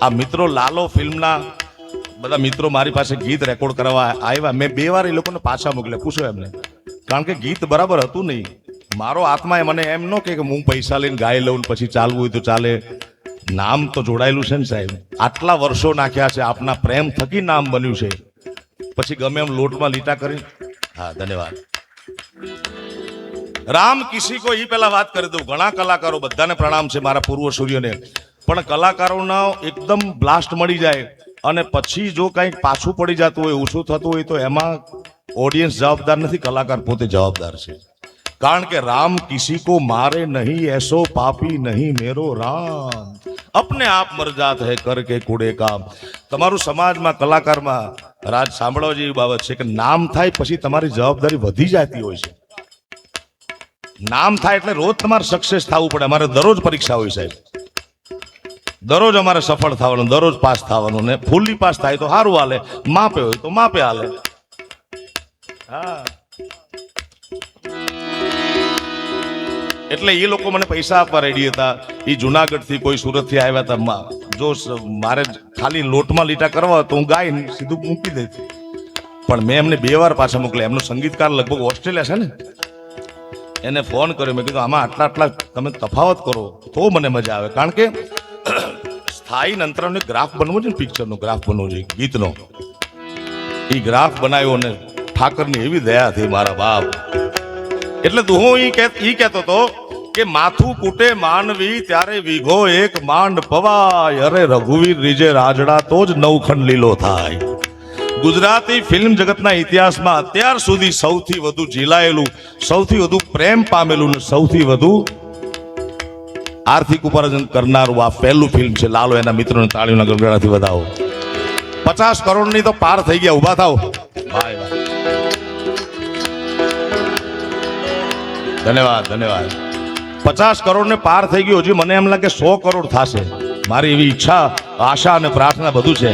આ મિત્રો લાલો ફિલ્મના બધા મિત્રો મારી પાસે ગીત રેકોર્ડ કરવા આવ્યા. મેં 2 વાર એ લોકોને પાછા મોકલ્યા. પૂછો એમને, કારણ કે ગીત બરાબર હતું નહીં. મારો આત્માએ મને એમ ન કે હું પૈસા લઈને ગાઈ લઉં પછી ચાલવું હોય તો ચાલે. નામ તો જોડાયેલું છે ને સાહેબ. આટલા વર્ષો નાખ્યા છે, આપના પ્રેમ થકી નામ બન્યું છે. પછી ગમે એમ લોટમાં લીટા કરી. હા, ધન્યવાદ. રામ કિસી કો ઈ પેલા વાત કરી દઉં. ઘણા કલાકારો, બધાને પ્રણામ છે મારા પૂર્વ સૂર્યોને, પણ કલાકારોના એકદમ બ્લાસ્ટ મળી જાય અને પછી જો કંઈક પાછું પડી જતું હોય, ઓછું થતું હોય તો એમાં ઓડિયન્સ જવાબદાર નથી, કલાકાર પોતે જવાબદાર છે. કારણ કે રામ કિસી કો મારે નહીં, એસો પાપી નહીં મેરો રામ, અપને આપ મર જાત હૈ કરકે કુડે કામ. તમારું સમાજમાં, કલાકારમાં રાજ સાંભળવા જેવી બાબત છે કે નામ થાય પછી તમારી જવાબદારી વધી જતી હોય છે. નામ થાય એટલે રોજ તમારે સક્સેસ થવું પડે. અમારે દરરોજ પરીક્ષા હોય સાહેબ, દરરોજ અમારે સફળ થવાનું, દરરોજ પાસ થવાનું. ને ફૂલ્લી પાસ થાય તો સારું હાલે, માપે હોય તો માપે હાલે. હા, એટલે એ લોકો મને પૈસા આપવા રેડી હતા. એ જુનાગઢ થી કોઈ સુરત થી આવ્યા હતા. જો મારે ખાલી લોટમાં લીટા કરવા તો હું ગાઈને સીધું મૂકી દેતી, પણ મેં એમને 2 વાર પાછા મોકલ્યા. એમનો સંગીતકાર લગભગ ઓસ્ટ્રેલિયા છે ને, એને ફોન કર્યો. મેં કીધું આમાં આટલા તમે તફાવત કરો તો મને મજા આવે. કારણ કે સ્થાયી અંતરનો ગ્રાફ બનવો છે ને, પિક્ચરનો ગ્રાફ બનવો છે, ગીતનો. એ ગ્રાફ બનાવ્યો અને ઠાકરની એવી દયા થઈ મારા બાપ. એટલે તો હું ઈ કહેતો હતો કે માથું કૂટે માનવી ત્યારે વીઘો એક માંડ પવાય, અરે રઘુવીર રીજે રાજડા તો જ નવખંડ લીલો થાય. ગુજરાતી ફિલ્મ જગતના ઇતિહાસમાં અત્યાર સુધી સૌથી વધુ ઝીલાયેલું, સૌથી વધુ પ્રેમ પામેલું, સૌથી વધુ આર્થિક ઉપાર્જન કરનારું આ પહેલું ફિલ્મ છે લાલો. એના મિત્રોને તાળીઓના ગડગડાથી વધાવો. 50 કરોડની તો પાર થઈ ગયા. ઉભા થાવ. ધન્યવાદ, ધન્યવાદ. 50 કરોડને પાર થઈ ગયું. હજી મને એમ લાગે 100 કરોડ થશે. મારી એવી ઈચ્છા, આશા અને પ્રાર્થના બધું છે.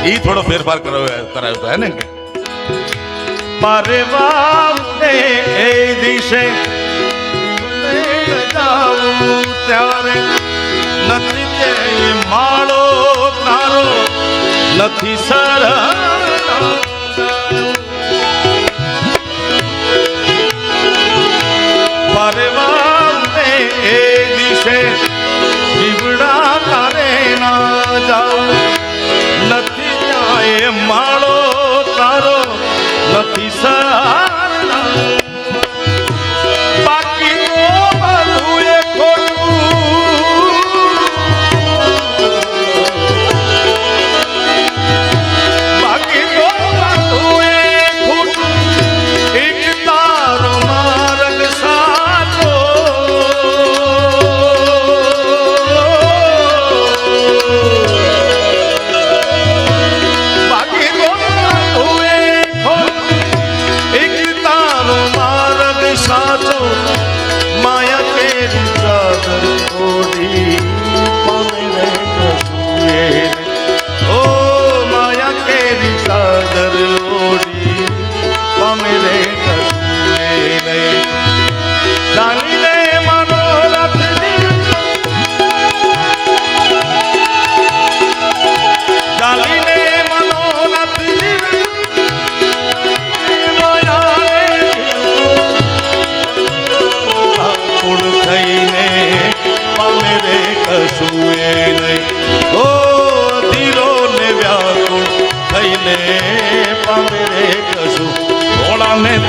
ઈ થોડો ફેરફાર કરાયો તો હે ને. એ દિશે ત્યારે નથી તે માળો તારો, નથી સર પરવાને એ દિશે જીવડા તારે ના જાવ, નથી જાય માળો તારો, નથી સર બાકી બધું એ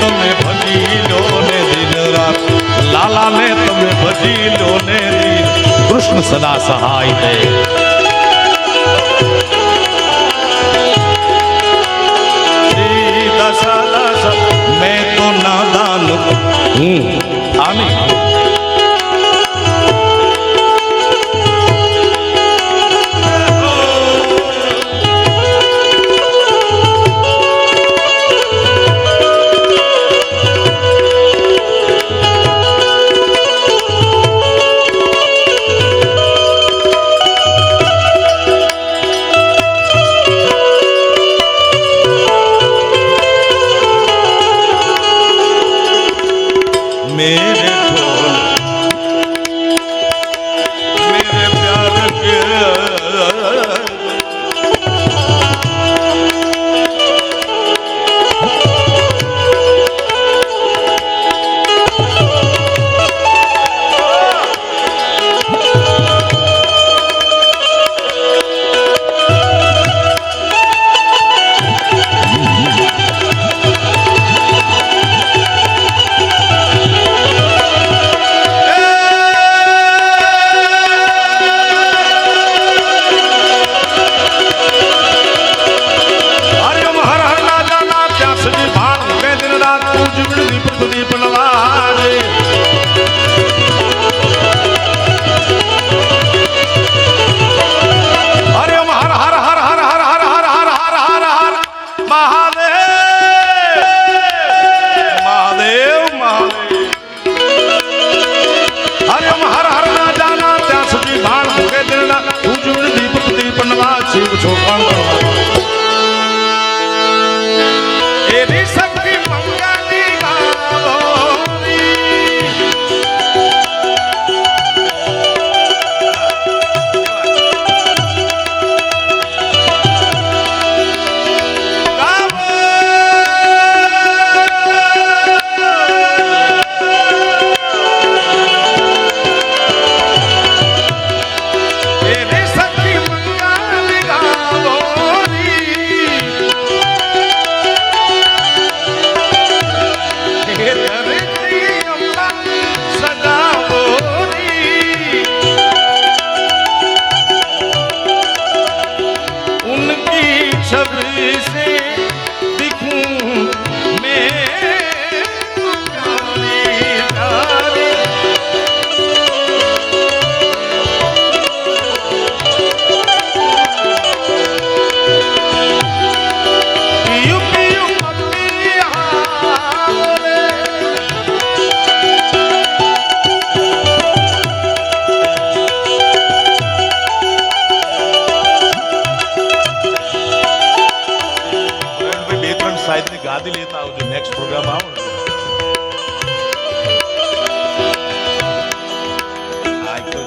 તમે ભજી લો ને દિન રાત, લાલા ને તમે ભજી લો ને દિન, કૃષ્ણ સદા સહાય દે. દશા દશા મેં તો નાદાન હું આમી. સાહિત્યની ગાદી લેતા આવજો નેક્સ્ટ પ્રોગ્રામ આવો ને. હા, એક તો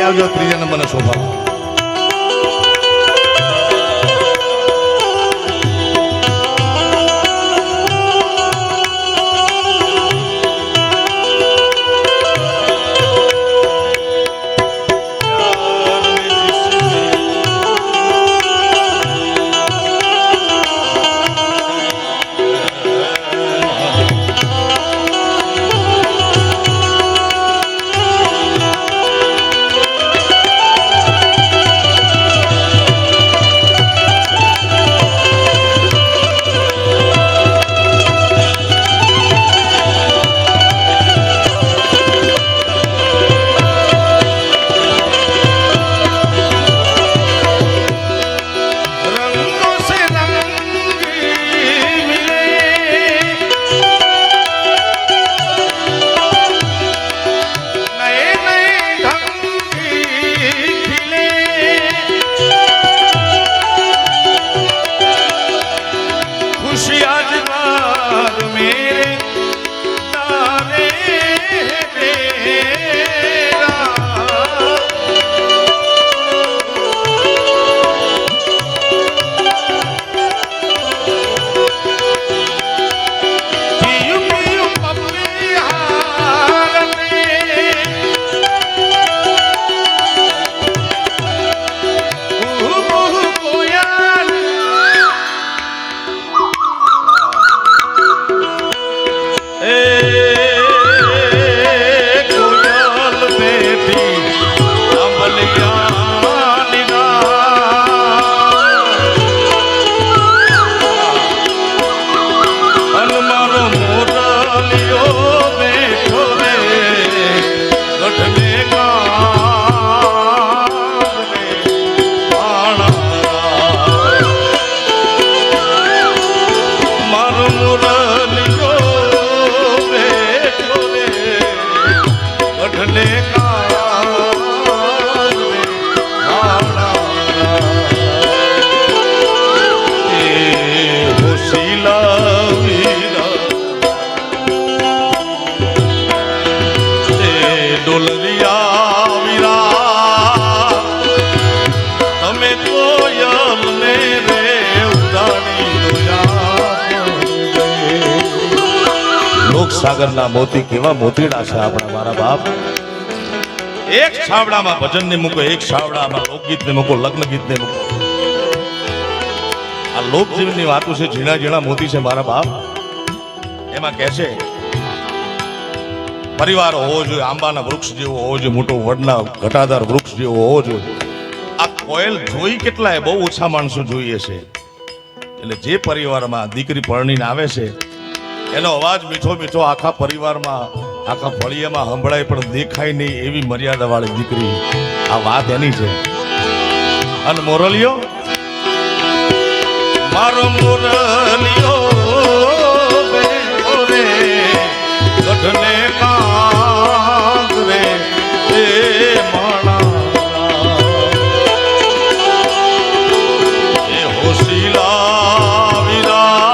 આવજો ત્રીજા નંબરના સોફામાં. ગઢને સાગરના મોતી કેવા મોતીડા છે આપણા મારા બાપ. એક છાવડામાં ભજન ને મૂકો, એક છાવડામાં લોકગીત ને મૂકો, લગ્ન ગીત ને મૂકો. આ લોકજીવનની વાતો છે, ઝીણા ઝીણા મોતી છે મારા બાપ. એમાં કહે છે પરિવાર હોવો જોઈએ, આંબાના વૃક્ષ જેવો હોવો જોઈએ, મોટો વડના ઘટાદાર વૃક્ષ જેવો હોવો જોઈએ. આ કોયલ જોઈ કેટલાય, બહુ ઓછા માણસો જોઈએ છે. એટલે જે પરિવારમાં દીકરી પરણીને આવે છે એનો અવાજ મીઠો મીઠો આખા પરિવારમાં, આખા ફળિયામાં સંભળાય પણ દેખાય નહીં એવી મર્યાદા વાળી દીકરી. આ વાત એની છે. અને મોરલિયો, મારો મોરલિયો ગઢને કાંગરે એ માણા એ હોશીલા વીરા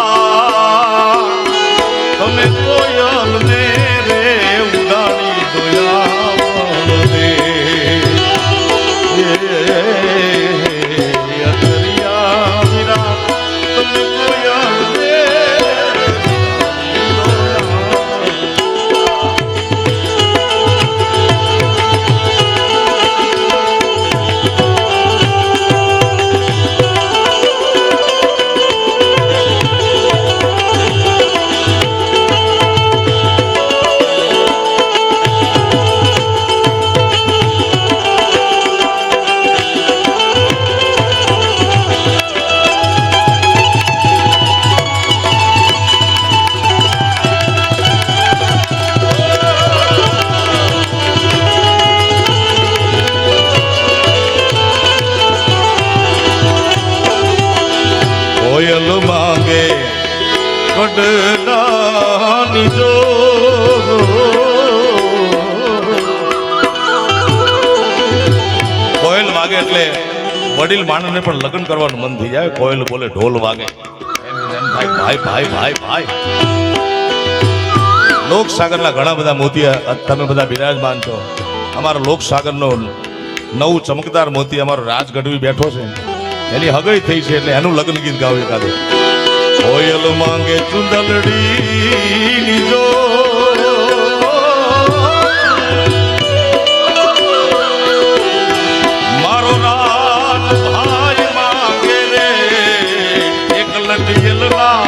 તમે કોયલ ને રે ઉડાડી દોયા રે અતરિયા વીરા તમે કોયલ રે કોયલ માંગે કડનાની જો કોયલ વાગે એટલે વડીલ માણસને પણ લગ્ન કરવાનું મન થઈ જાય. કોયલ બોલે ઢોલ વાગે એમ થાય ભાઈ ભાઈ ભાઈ ભાઈ. લોકસાગરના ઘણા બધા મોતી તમે બધા બિરાજમાન છો. અમારા લોકસાગરનો નવું ચમકદાર મોતી અમારો રાજ ગઢવી બેઠો છે, એની હગઈ થઈ છે એટલે એનું લગ્ન ગીત ગાવ એકાદું. કોયલ માંગે ચુંદલડી જો મારો રાજ ભાઈ માંગે રે એક લટિયલના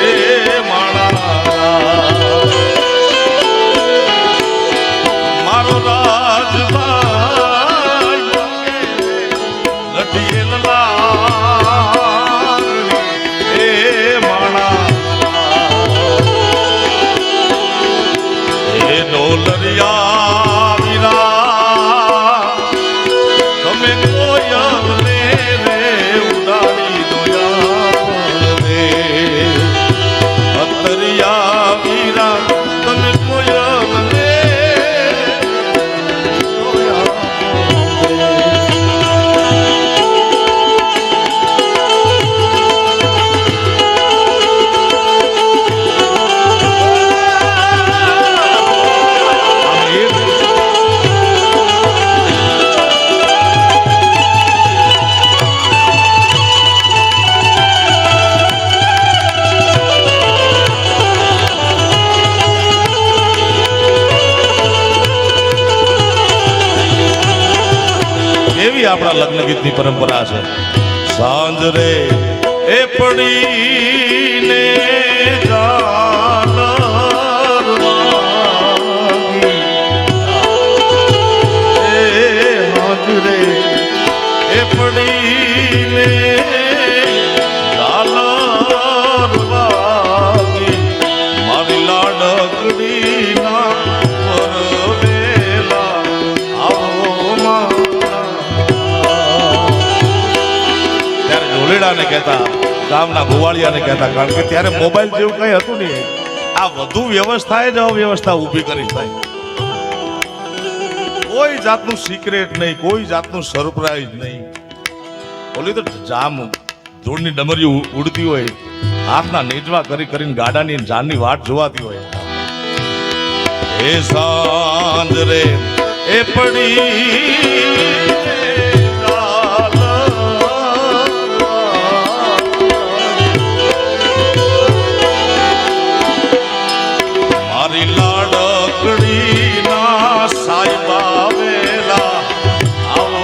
એ માણા મારો રાજ આપણા લગ્ન ગીતની પરંપરા છે. સાંજ રે એ પડીને રે એ પડીને મારી લાડકડી ના ને કહેતા, ગામના ગોવાળિયાને કહેતા, કારણ કે ત્યારે મોબાઈલ જેવું કઈ હતું નહીં. આ વધુ વ્યવસ્થાએ જ અવ્યવસ્થા ઊભી કરી થાય. કોઈ જાતનું સિક્રેટ નહીં, કોઈ જાતનું સરપ્રાઈઝ નહીં. ઓલી તો જામ ધૂળની ડમરીઓ ઉડતી હોય, હાથના નેજવા કરી કરીને ગાડાની જાનની વાટ જોવાતી હોય. એ સાંજ રે એ પડી મારી લાડકડી ના સાહેબા વેલા આવો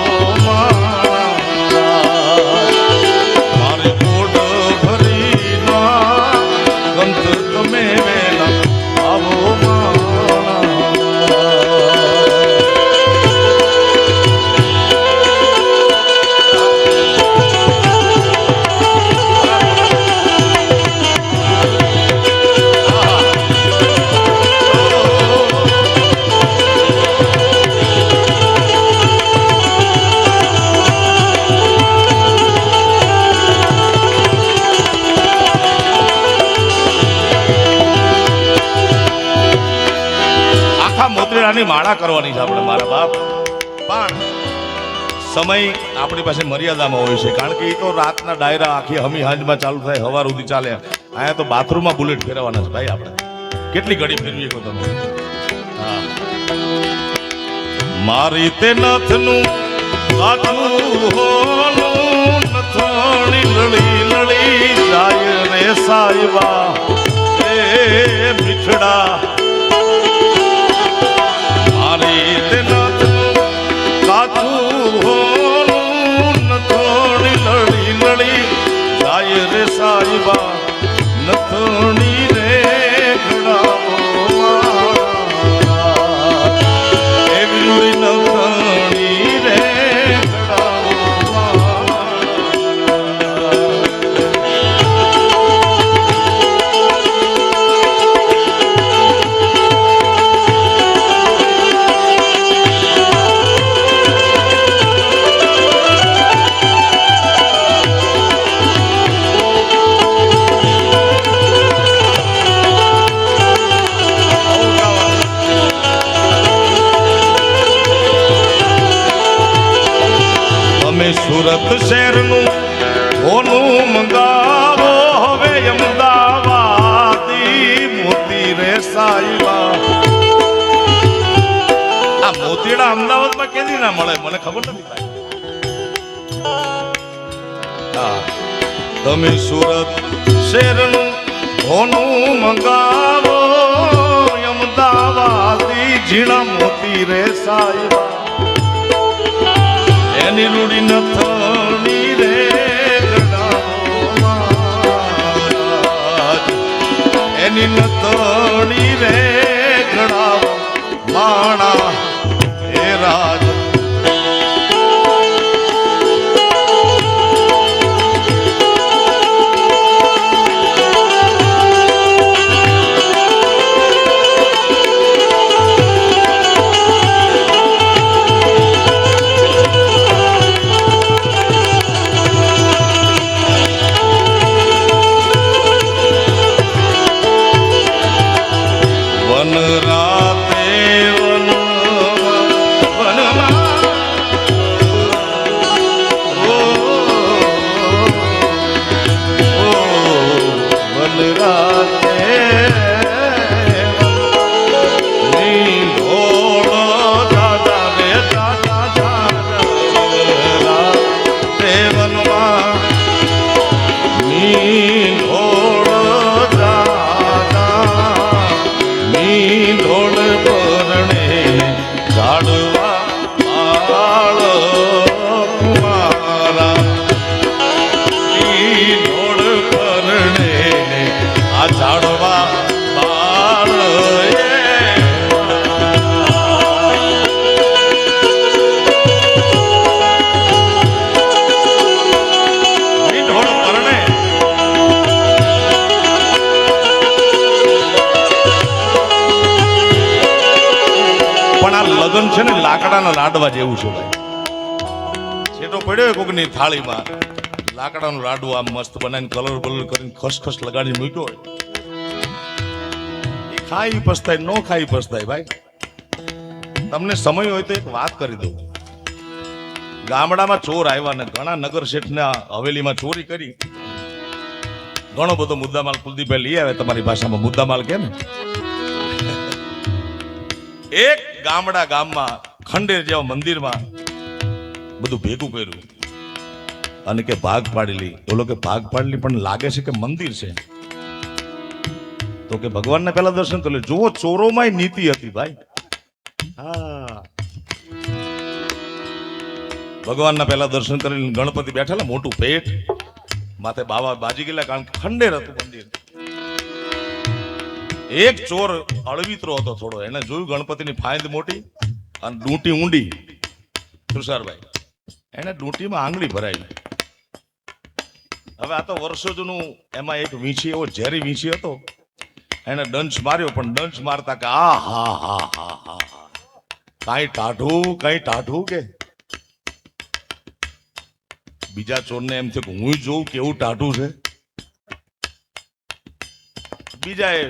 મારે કોડ ભરી ના ગંત તમે વેલા આવો મોતરેડાની માળા કરવાની છે આપણે મારા બાપ. પણ સમય આપણી પાસે મર્યાદામાં હોય છે, કારણ કે એ તો રાતના ડાયરા આખી હમી હાંજમાં ચાલુ થાય, હવાર સુધી ચાલે. અહીંયા તો બાથરૂમમાં બુલેટ ફેરવવાના છે ભાઈ આપણે. કેટલી ઘડી ફેરવી શકો તમે? હા, મારી તે નથનું કાઠું હોનું નથણી લડી લડી જાય રે સાહેબા એ મીઠડા. સાહેબા નથણી રે ઘડાવો એવી નથણી રે સુરત શહેરનું હોનું મંગાવો હવે અમદાવાદી મોતી રે સાહેબા. આ મોતીડા અમદાવાદમાં કેદી ના મળે મને ખબર નથી ભાઈ. હા, તમે સુરત શહેરનું હોનું મંગાવો અમદાવાદી ઝીણા મોતી રે સાહેબા. એની રૂડી નથણી રે ઘડાવો એની નથણી રે ઘડાવો માણા એ રાજ. લગન છે ને લાકડાના લાડવા જેવું છે ભાઈ. છેટો પડ્યો કોકની થાળીમાં લાકડાનું લાડુ આમ મસ્ત બનાવીને કલર બલર કરીને ખસખસ લગાડીને મૂક્યો હોય. ખાઈ પસ્તાય નો ખાઈ પસ્તાય ભાઈ. તમને સમય હોય તો એક વાત કરી દઉં. ગામડામાં ચોર આવ્યા ને ઘણા નગર શેઠના હવેલીમાં ચોરી કરી. ઘણો બધો મુદ્દામાલ કુલદીપભાઈ લઈ આવે, તમારી ભાષામાં મુદ્દામાલ કે ને. એક ગામમાં ખંડેર જેવા મંદિરમાં બધું ભેગું કર્યું અને કે ભાગ પાડેલી. બોલો કે ભાગ પાડેલી પણ લાગે છે કે મંદિર છે. તો કે ભગવાનના પહેલા દર્શન કરી લે. જુઓ, ચોરોમાં નીતિ હતી ભાઈ. હા, ભગવાનના પહેલા દર્શન કરીને ગણપતિ બેઠેલા, મોટું પેટ, માથે બાવા બાજી ગયેલા, કારણ કે ખંડેર હતું મંદિર. એક ચોર અળવિત્રો હતો થોડો, એને જોયું ગણપતિની ફાંદ મોટી અને ડૂંટી ઊંડી. તુષારભાઈ, એને ડૂંટીમાં આંગળી ભરાઈ. હવે આ તો વર્ષો જૂનું, એમાં એક વીંછી, એવો ઝેરી વીંછી હતો, એને ડંચ માર્યો. પણ ડંચ મારતા કે આ હા હા હા હા હા, કઈ ટાઢું કે. બીજા ચોરને એમ થયું કે હું જોઉં કેવું ટાઢું છે. બીજાએ,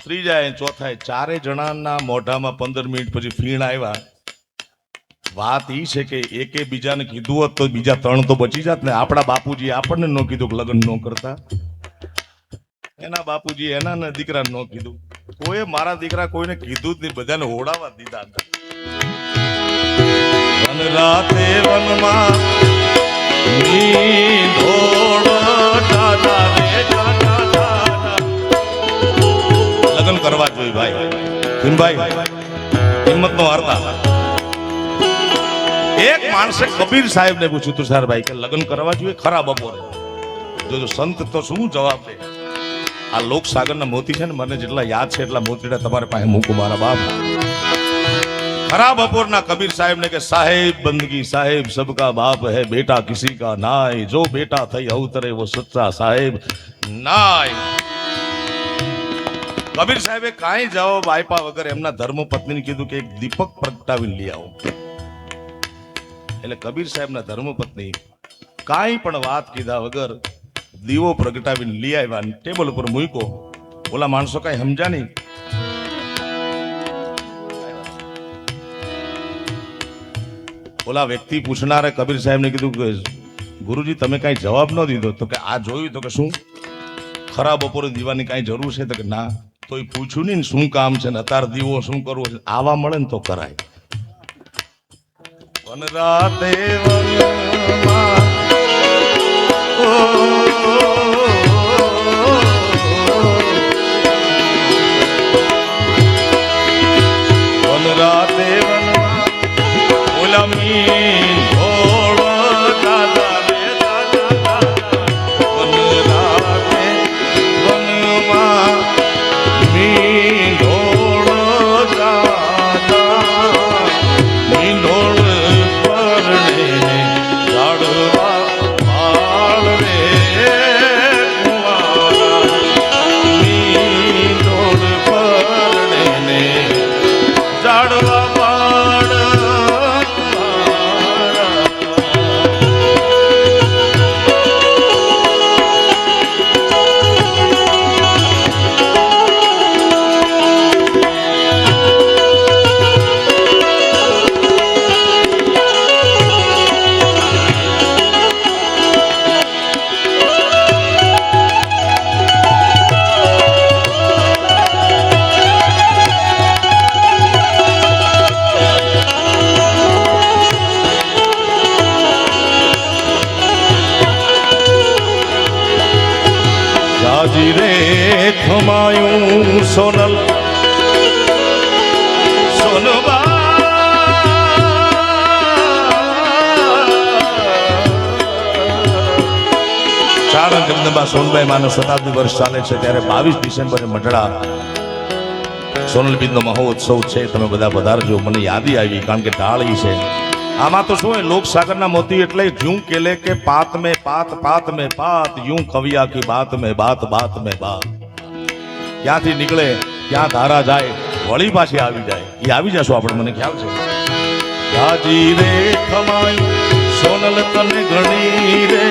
ત્રીજાએ, ચોથાએ, ચારે જણાના મોઢામાં 15 મિનિટ પછી ફીણ આવ્યા. વાત ઈ છે કે એકે બીજાને કીધું હોત તો બીજા 3 તો બચી જાત ને. આપણા બાપુજી આપણને ન કીધું કે લગ્ન ન કરતા, એના બાપુજી એના દીકરાને ન કીધું. કોઈ મારા દીકરા કોઈને કીધું જ નહીં, બધાને હોડાવા દીધા. વન રાતે વનમાં લગ્ન કરવા જોઈએ ભાઈ. ભીમભાઈ હિંમત નો હારતા. એક માણસે કબીર સાહેબ ને પૂછ્યું, તુષારભાઈ, કે લગ્ન કરવા જોઈએ ખરા બપોરે? જો સંત તો શું જવાબ દે. આ લોકસાગરના મોતી છે ને, મને જેટલા યાદ છે એટલા મોતીડા તમારે પાસે મૂકું મારા બાપ. ખરા બપોરના કબીર સાહેબ ને કે સાહેબ બંદગી સાહેબ સબકા બાપ હૈ, બેટા કિસી કા નાય, જો બેટા થઈ અવતરે વો સચ્ચા સાહેબ નાય. કબીર સાહેબે કાંઈ જવાબ આપ્યા વગર એમના ધર્મપત્નીને કીધું કે એક દીપક પ્રગટાવીને લઈ આવો. એટલે કબીર સાહેબના ધર્મપત્ની કાંઈ પણ વાત કીધા વગર દીવો પ્રગટાવીને લઈ આવ્યા, ટેબલ ઉપર મૂક્યો. ઓલા માણસો કાંઈ સમજ્યા નહીં. ઓલા વ્યક્તિ પૂછનારે કબીર સાહેબને કીધું કે ગુરુજી તમે કાંઈ જવાબ ન દીધો. તો કે આ જોયું. તો કે શું ખરા બપોરે દીવાની કાંઈ જરૂર છે? તો કે ના. તો એ પૂછ્યું નહીં શું કામ છે ને અત્યારે દીવો શું કરવો છે. આવા મળે ને તો કરાય. વન રાતે વનમાં વન રાતે વનમાં ઓલા મીન ઘોડો દાદા રે દાદા. વન રાતે વનમાં મીન ઘોડો દાદા, મીંઢોળ પરણે ઝાડવા વાળ રે કુંવારા, મીંઢોળ પરણે ઝાડવા વાળ જાજી રે થમાયું સોનલ સોનબા. સાણંદ જગદંબા સોનબાઈ માનો શતાબ્દી વર્ષ ચાલે છે ત્યારે 22 ડિસેમ્બરે મઢડા સોનલ બીજનો મહોત્સવ છે. તમે બધા પધારજો. મને યાદી આવી કારણ કે ઢાળી છે. આમાં તો શું હોય, લોકસાગરના મોતી એટલે यूं કેલે કે પાત में पात में पात, यूं कविया की बात में बात में बात. ક્યાંથી નીકળે ક્યાં ધારા જાય વળી પાછી આવી જાય. એ આવી જશો આપણે, મને ખ્યાલ છે. જાજી રે ખમાયું સોનલ તને ઘણી રે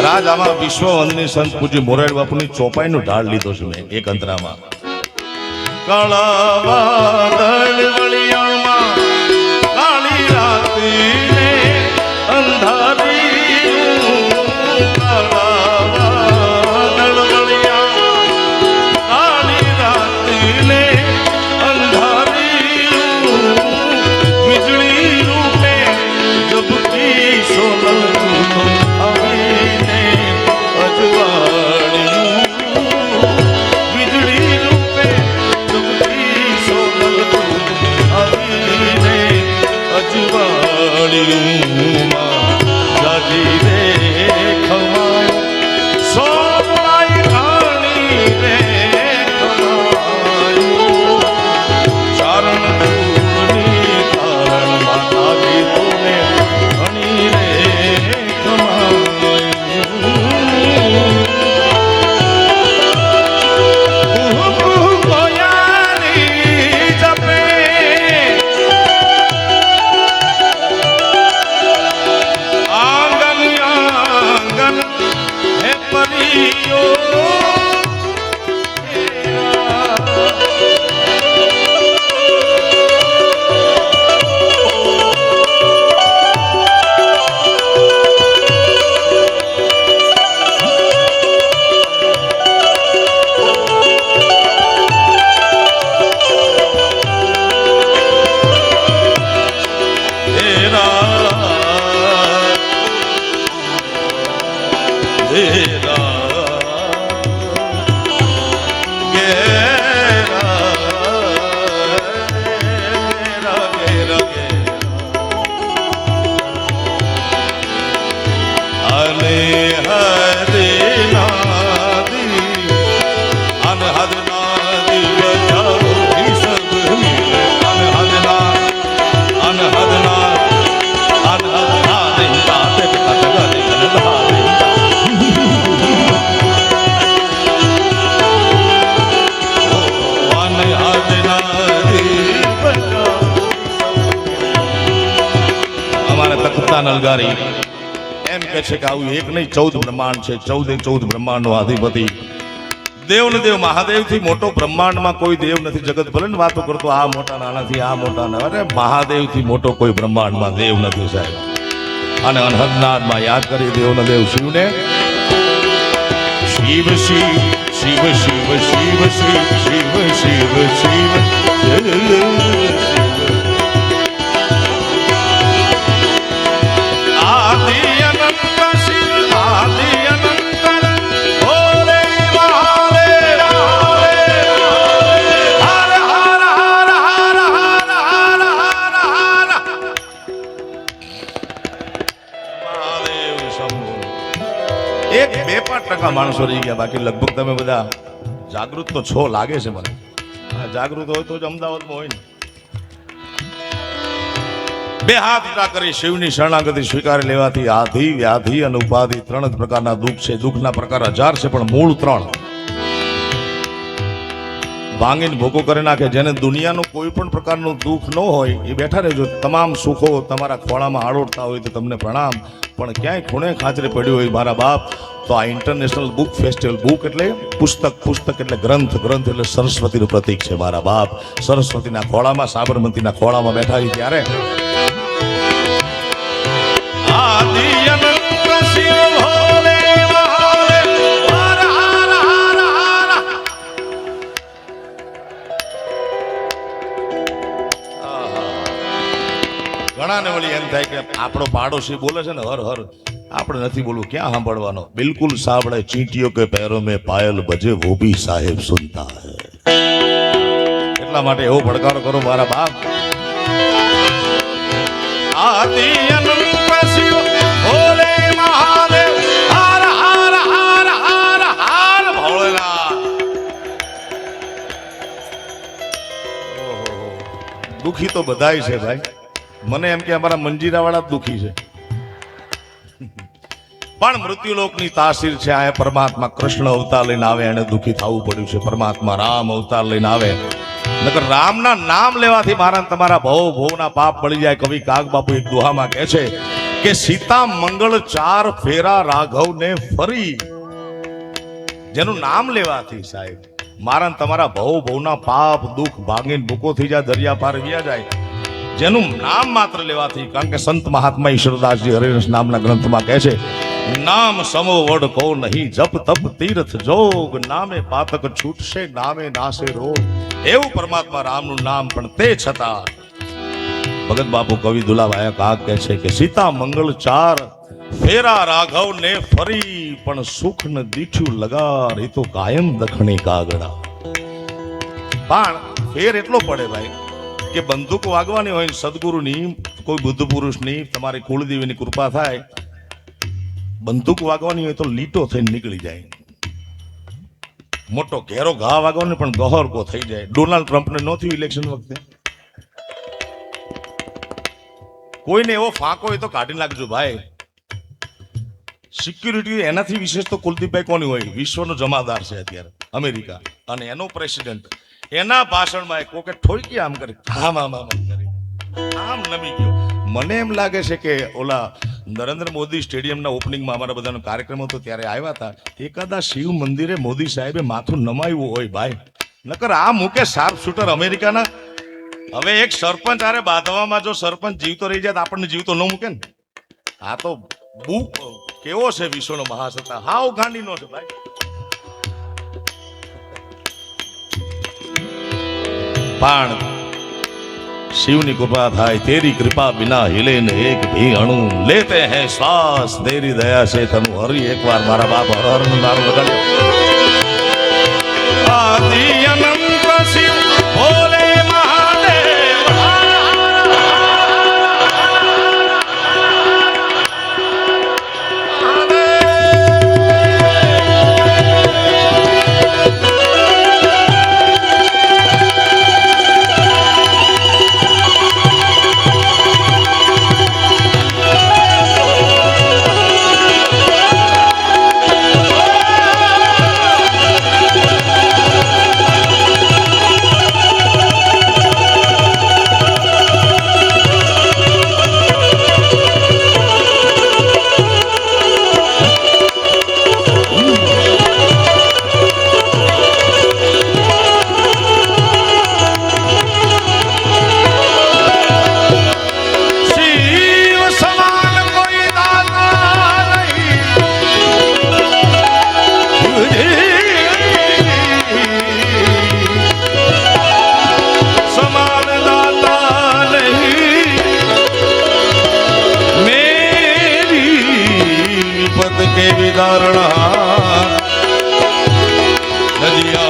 રાજ આમાં વિશ્વવંદની સંત પૂજ્ય મોરારી બાપુની ચોપાઈનો ઢાળ લીધો છે મેં એક અંતરામાં. કાળા વાદળ વળિયામાં કાળી રાત્રિને અંધારી, કાળા વાદળ વળિયામાં કાળી રાત્રિને અંધારી, વીજળી રૂપે જબકી સોનલ આવીને અજવાળ્યું, વીજળી રૂપે જબકી સોનલ આવીને અજવાળ્યું, જાજી રે ખમાયો સોનાઈ રાણી રે ખમાયો, ચારણ ધૂળની તારણ માતાજી તુને ઘણી રે નલગારી એમ કે છે કે આવું એક નહીં 14 બ્રહ્માંડ છે, 14 બ્રહ્માંડનો અધિપતિ દેવ ને દેવ મહાદેવ થી મોટો બ્રહ્માંડમાં કોઈ દેવ નથી. જગત ભલે ને વાતો કરતો આ મોટા નાનાથી આ મોટા ના, અરે મહાદેવ થી મોટો કોઈ બ્રહ્માંડમાં દેવ નથી સાહેબ. અને અનહદનાદમાં યાદ કરી દેવ ને દેવ શિવને શિવ શિવ શિવ શિવ શિવ શિવ શિવ શિવ શિવ આદિ અનંત શિવ આદિ અનંત ભોલે મહાદેવ હર હર હર હર હર હર હર મહાદેવ શંભુ. 1-2% માણસો રહી ગયા, બાકી લગભગ તમે બધા જાગૃત તો છો લાગે છે મને. જાગૃત હોય તો જ અમદાવાદમાં હોય ને. બે હાથ ઊંચા કરી શિવની શરણાગતિ સ્વીકારી લેવાથી આધિ વ્યાધિ અને ઉપાધિ 3 જ પ્રકારના દુઃખ છે. દુઃખના પ્રકાર 1000 છે, પણ મૂળ 3 ભાંગીને ભોગો કરી નાખે. જેને દુનિયાનું કોઈ પણ પ્રકારનું દુઃખ ન હોય એ બેઠા રહેજો. તમામ સુખો તમારા ખોળામાં આડોડતા હોય તો તમને પ્રણામ, પણ ક્યાંય ખૂણે ખાંચરે પડ્યું હોય મારા બાપ તો આ ઇન્ટરનેશનલ બુક ફેસ્ટિવલ, બુક એટલે પુસ્તક, પુસ્તક એટલે ગ્રંથ, ગ્રંથ એટલે સરસ્વતીનું પ્રતીક છે મારા બાપ. સરસ્વતીના ખોળામાં, સાબરમતીના ખોળામાં બેઠા હોય ત્યારે આદિ અનંત શિવ ભોલે મહાદેવ હર હર હર હર. ઘણાને વળી એમ થાય કે આપણો પાડોશી બોલે છે ને હર હર, આપણે નથી બોલવું, ક્યાં સાંભળવાનો. બિલકુલ સાંભળે. ચીંટીઓ કે पैरों में पायल बजे वो भी साहेब सुनता है. એટલા માટે એવો ભડકારો કરો મારા બાપ. આદિ અનંત શિવ ભોલે મહાદેવ હર હર હર હર હર ભોલેનાથ. દુખી તો બધાય છે ભાઈ. મને એમ કે અમારા મંજીરાવાળા દુખી છે, પણ મૃત્યુલોકની તાસીર છે. આ પરમાત્મા કૃષ્ણ અવતાર લઈને આવે એને દુખી થવું પડ્યું છે. પરમાત્મા રામ અવતાર લઈને આવે, નકર રામના નામ લેવાથી મારા તમારા ભવના પાપ બળી જાય. કવિ કાગ બાપુ એક દુહામાં કહે છે કે સીતા મંગળ ચાર ફેરા રાઘવને ફરી. જેનું નામ લેવાથી સાહેબ મારા ને તમારા ભવના પાપ દુઃખ ભાંગીને ભૂકો થઈ જાય, દરિયા પાર વ્યા જાય. જેનું નામ માત્ર લેવાથી, કારણ કે સંત મહાત્મા ઈશ્વરદાસજી હરિવંશ નામના ગ્રંથમાં કહે છે, નામ સમો વડ કો નહીં, જપ તપ તીર્થ જોગ, નામે પાતક છૂટશે, નામે નાશે રોગ. એવું પરમાત્મા રામનું નામ, પણ તે છતાં ભગત બાપુ કવિ દુલાભાઈ કાક કહે છે કે સીતા મંગળ ચાર ફેરા રાઘવ ને ફરી, પણ સુખ ન દીઠ્યું લગાર, એ તો કાયમ દખણી કાગડા. પણ ફેર એટલો પડે ભાઈ કે બંદૂક વાગવાની હોય, સદગુરુની કોઈ બુદ્ધ પુરુષની તમારી કુળદેવીની કૃપા થાય, બંદૂક વાગવાની હોય તો લીટો થઈને નીકળી જાય. મોટો ઘેરો ઘા વાગવાનો પણ ગહોરકો થઈ જાય. ડોનાલ્ડ ટ્રમ્પને ન થયું ઇલેક્શન વખતે. કોઈને એવો ફાંકો હોય તો કાઢી નાખજો ભાઈ. સિક્યુરિટી એનાથી વિશેષ તો કુલદીપભાઈ કોની હોય? વિશ્વનો જમાદાર છે અત્યારે અમેરિકા, અને એનો પ્રેસિડેન્ટ. એના ભાષણમાં કોકે ઠોકી આમ કરી, આમ આમ આમ કરી, આમ નમી ગયો. મને એમ લાગે છે કે ઓલા નરેન્દ્ર મોદી સ્ટેડિયમના ઓપનિંગમાં અમારા બધાનો કાર્યક્રમ હતો ત્યારે આવ્યા હતા. એકાદા શિવ મંદિરે મોદી સાહેબે માથું નમાવ્યું હોય ભાઈ, નકર આ મૂકે શાર્પ શૂટર અમેરિકાના. હવે એક સરપંચ આરે બાંધવામાં જો સરપંચ જીવતો રહી જાય તો આપણને જીવતો ન મૂકે ને. આ તો બુક કેવો છે વિશ્વનો મહાસત્તા, હાવ ગાંડીનો છે ભાઈ. પણ શિવની કૃપા થાય, તેરી કૃપા બિના हिले न एक भी अणु, लेते हैं श्वास तेरी दया से तनु. हरि एक बार मारा बाप हर हर नाम बदल. आदि अनंत शिव भोले के विदारणा नदिया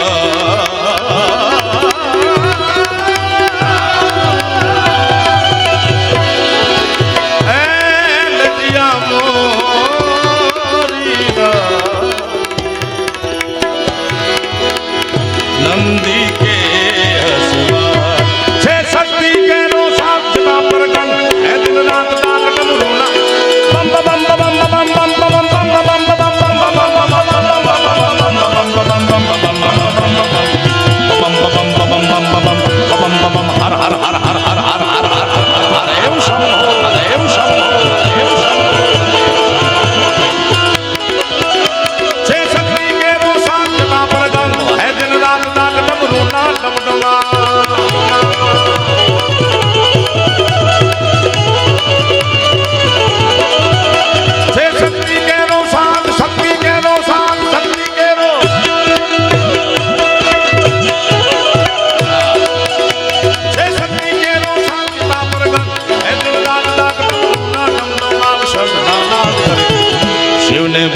नंदी के हसवा छे शक्ति के नो साथ जता परगन है दिन रात दागट रोना बम बम बम बम बम बम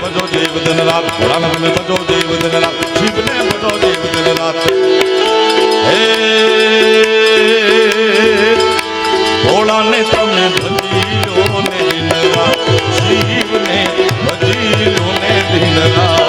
बजो देव दिन रात, भोलानाथ में बजो देव दिन रात, शिव ने बजो देव दिन रात. हे भोला ने तमे भजियो ने दिन रात, शिव ने भजियो ने दिन रात.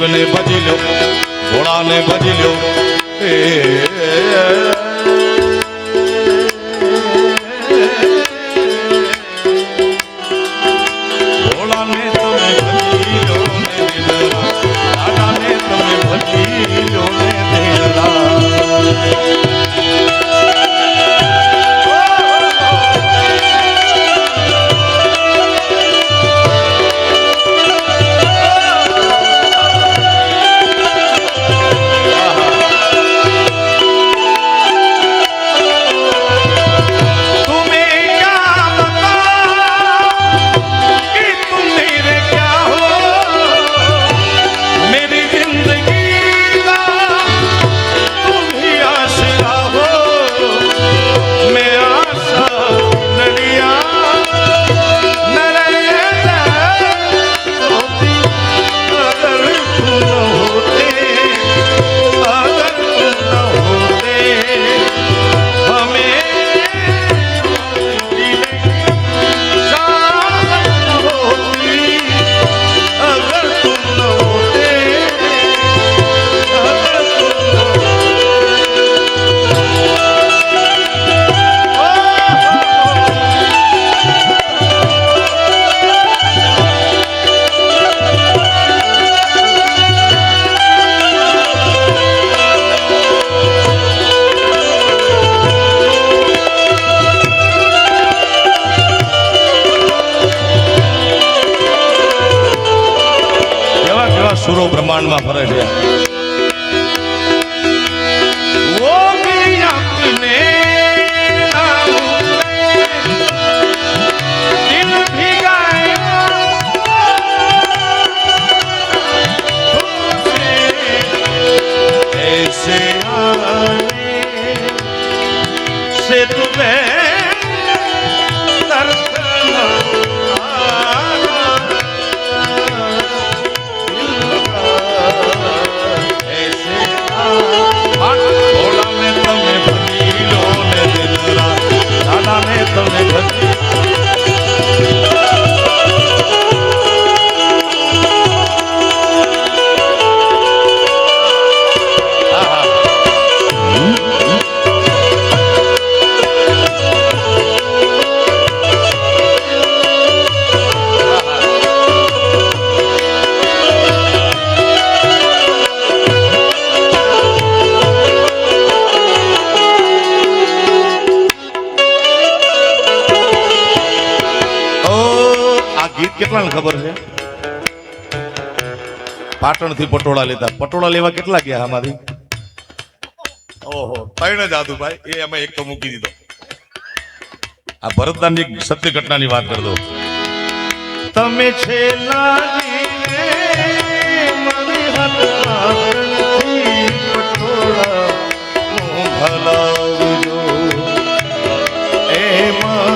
શિવને ભજી લ્યો, ભોળાને ભજી લ્યો. ભોળાને તમે ભજી લો ને દિલરા, દાદાને તમે ભજી લો ને દિલરા. સુરો બ્રહ્માંડમાં ફરે છે. કેટલાને ખબર છે? પાટણ થી પટોળા લેતા. પટોળા લેવા કેટલા ગયા આમાંથી? ઓહો, 3 જ આદુભાઈ, એ અમે એક તો મૂકી દીધો. આ ભરતદાનની સત્ય ઘટનાની વાત કરી દો. તમે છેલ્લા પટોળા ભલાવજો એમાં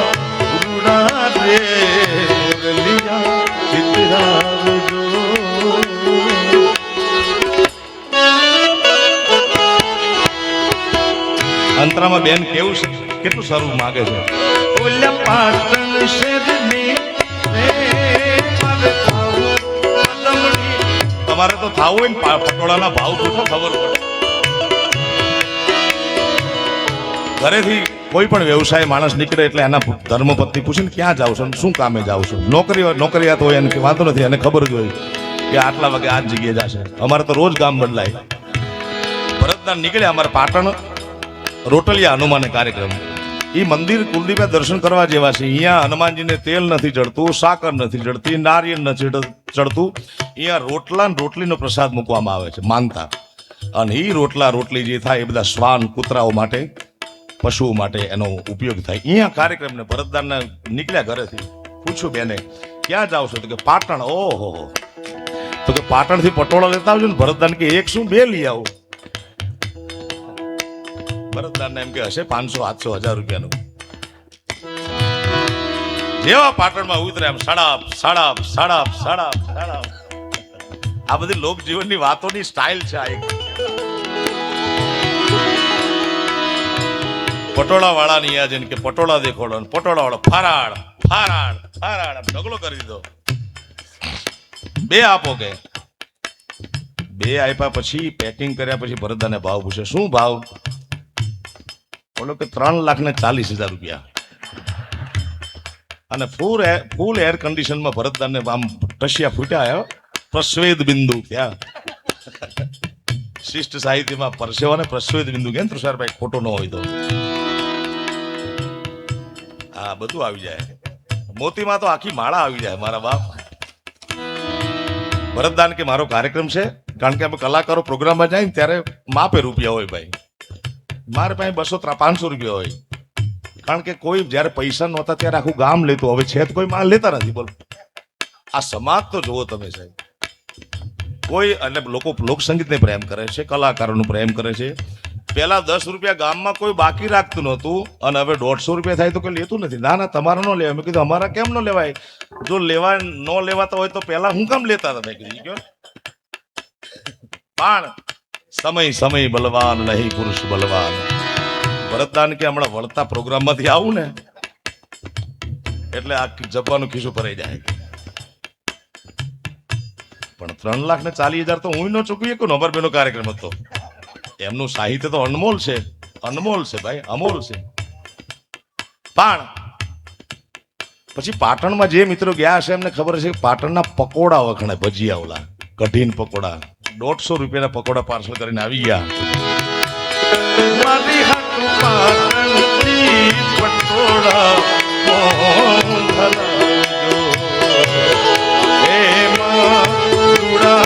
રૂડા રે અંતરામાં બેન કેવું છે, કેટલું સારું માગે છે. તમારે તો થાવું હોય ને પટોળાના ભાવ પૂછો, ખબર પડે. ઘરેથી કોઈ પણ વ્યવસાય માણસ નીકળે એટલે એના ધર્મપત્ની પૂછે ને ક્યાં જાવ છો, શું કામે જાવ છો. નોકરિયાત હોય એને વાંધો નથી, એને ખબર જ હોય કે આટલા વાગે આ જગ્યાએ જશે. અમારે તો રોજ ગામ બદલાય. ભરતદાન નીકળ્યા અમારે પાટણ રોટલિયા હનુમાન કાર્યક્રમ. એ મંદિર કુલદીપે દર્શન કરવા જેવા છે. અહીંયા હનુમાનજીને તેલ નથી ચડતું, સાકર નથી ચડતી, નારિયેળ નથી ચડતું. અહીંયા રોટલા રોટલીનો પ્રસાદ મૂકવામાં આવે છે માનતા. અને એ રોટલા રોટલી જે થાય એ બધા શ્વાન કૂતરાઓ માટે, પશુઓ માટે એનો ઉપયોગ થાય. અહીંયા કાર્યક્રમને ભરતદાનના નીકળ્યા ઘરેથી. પૂછ્યું બેને ક્યાં જાવ છો? તો કે પાટણ. ઓહો, તો કે પાટણ થી પટોળા લેતા આવજો ને. ભરતદાન કે એક શું 2 લઈ આવો. ભરતદાન એમ કે હશે 500, 700, 1000 રૂપિયાનું. જેવા પાટણમાં ઉતરે એમ સડાપ સડાપ સડાપ સડાપ સડાપ. આ બધી લોક જીવનની વાતોની સ્ટાઇલ છે. આ એક પટોળા વાળાની યાદ કે પટોળા દેખોડો, પટોળા વાળો ફરાળ ફરાળ ફરાળ ઢગલો કરી દીધો. 2 આપો કે બે આપ્યા પછી પેકિંગ કર્યા પછી ભરતદાને ભાવ પૂછે, શું ભાવ? બોલો કે 3,40,000 રૂપિયા. અને ફૂલ એર કન્ડિશનમાં ભરતદાને આમ ટસિયા ફૂટ્યા, પ્રસ્વેદ બિંદુ ત્યાં શિષ્ટ સાહિત્યમાં પરસેવાને પ્રસ્વેદ બિંદુ કે તુષારભાઈ ખોટો ન હોય તો હા બધું આવી જાય. મોતીમાં તો આખી માળા આવી જાય મારા બાપ. ભરતદાન કે મારો કાર્યક્રમ છે, કારણ કે અમે કલાકારો પ્રોગ્રામમાં જાય ને ત્યારે માપે રૂપિયા હોય ભાઈ. મારે પાસે 200-500 રૂપિયા હોય, કારણ કે કોઈ જયારે પૈસા નહોતા ત્યારે આખું ગામ લેતું, હવે છે તો કોઈ માલ લેતા નથી. બોલો આ સમાજ તો જુઓ તમે સાહેબ. કોઈ અને લોકો લોકસંગીતને પ્રેમ કરે છે, કલાકારોનું પ્રેમ કરે છે. પેલા 10 રૂપિયા ગામમાં કોઈ બાકી રાખતું નહોતું અને હવે 150 રૂપિયા થાય તો કોઈ લેતું નથી. ના ના તમારે ન લેવાય. મેં કીધું અમારા કેમ ન લેવાય? જો લેવાય ન લેવાતા હોય તો પેલા હું કામ લેતા હતા? મેં કીધું પણ સમય બલવાન નહીં પુરુષ બલવાન. ભરતદાન કે હમણાં વળતા પ્રોગ્રામમાંથી આવું ને એટલે આ જબ્બાનું ખિસ્સું ભરાઈ જાય. પણ 3,40,000 તો હું ન ચૂકવી શકું. અમરબેનો કાર્યક્રમ હતો, એમનું સાહિત્ય તો અનમોલ છે ભાઈ, અમોલ છે. પણ પછી પાટણમાં જે મિત્રો ગયા હશે એમને ખબર છે કે પાટણના પકોડા વખણાય, ભજીયા, ઓલા કઢીન પકોડા. 150 રૂપિયાના પકોડા પાર્સલ કરીને આવી ગયા. મારી હાટુ પાટણથી પટોળા મોંઘલાજો, એમાં દુડા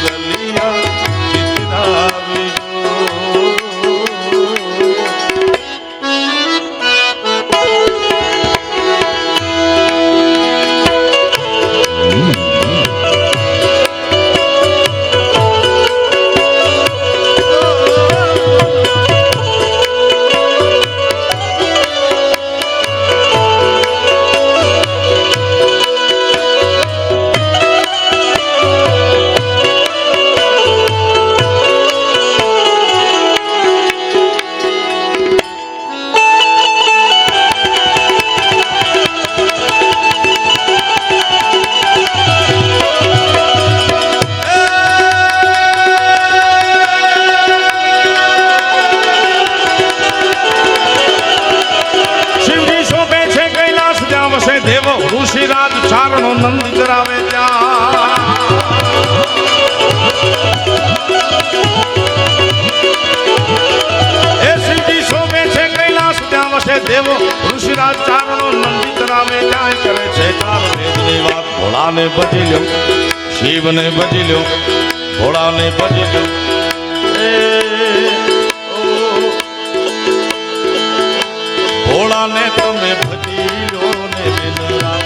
ગલિયા ચિતરાવજો. ઋષિરાજ ચારણો નંદ કરાવે ત્યાં. એ શિવજી શોભે છે કૈલાસ ત્યાં વસે દેવો. ઋષિરાજ ચારણો નંદી કરાવે ત્યાં કરે છે ચાર વેદની વાત. ભોળાને ભજી લ્યો, શિવને ભજી લ્યો, ભોળાને ભજી લ્યો. ભોળાને તમે ભજી લ્યો ને દિનરાત,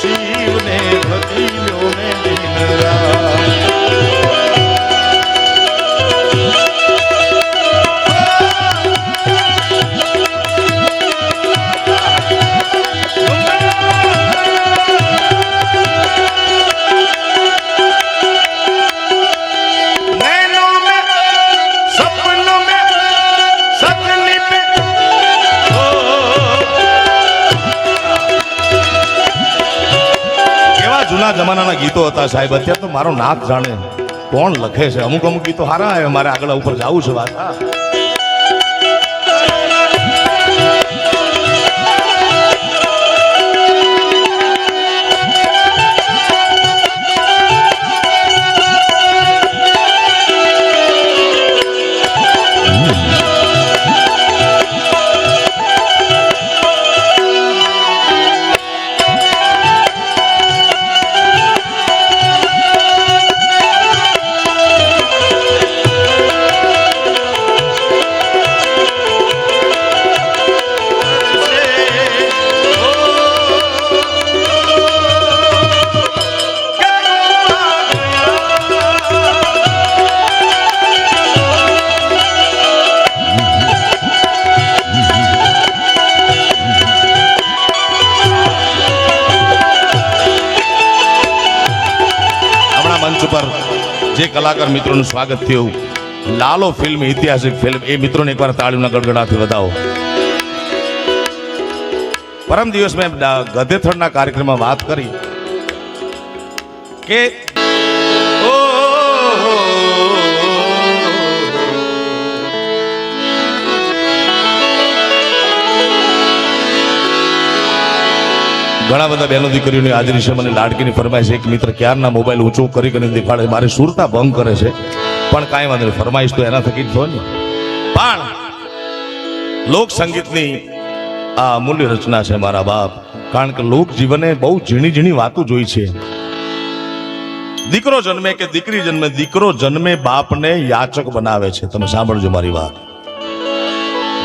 શિવને ભજી લ્યો ને દિનરાત. જૂના જમાનાના ગીતો હતા સાહેબ. અત્યારે તો મારો નાક જાણે કોણ લખે છે. અમુક ગીતો સારા આવે. મારે આગળ ઉપર જવું છે વાત. પર જે કલાકાર મિત્રોનું સ્વાગત થયું, લાલો ફિલ્મ, ઐતિહાસિક ફિલ્મ, એ મિત્રોને એકવાર તાળીઓના ગડગડાથી વધાવો. પરમ દિવસ મેં ગધેથડના કાર્યક્રમમાં વાત કરી કે ઓ ઘણા બધા બહેનો દીકરીઓની હાજરી છે. મને લાડકીની ફરમાઈશ, એક મિત્ર ક્યારના મોબાઈલ ઊંચો કરી દેખાડે, મારી સુરતા ભંગ કરે છે, પણ કાંઈ વાંધો નહીં, ફરમાઈશ તો એના થકી જ થયો ને. પણ લોક સંગીતની આ અમૂલ્ય રચના છે મારા બાપ, કારણ કે લોક જીવને બહુ ઝીણી ઝીણી વાતો જોઈ છે. દીકરો જન્મે કે દીકરી જન્મે, દીકરો જન્મે બાપને યાચક બનાવે છે. તમે સાંભળજો મારી વાત.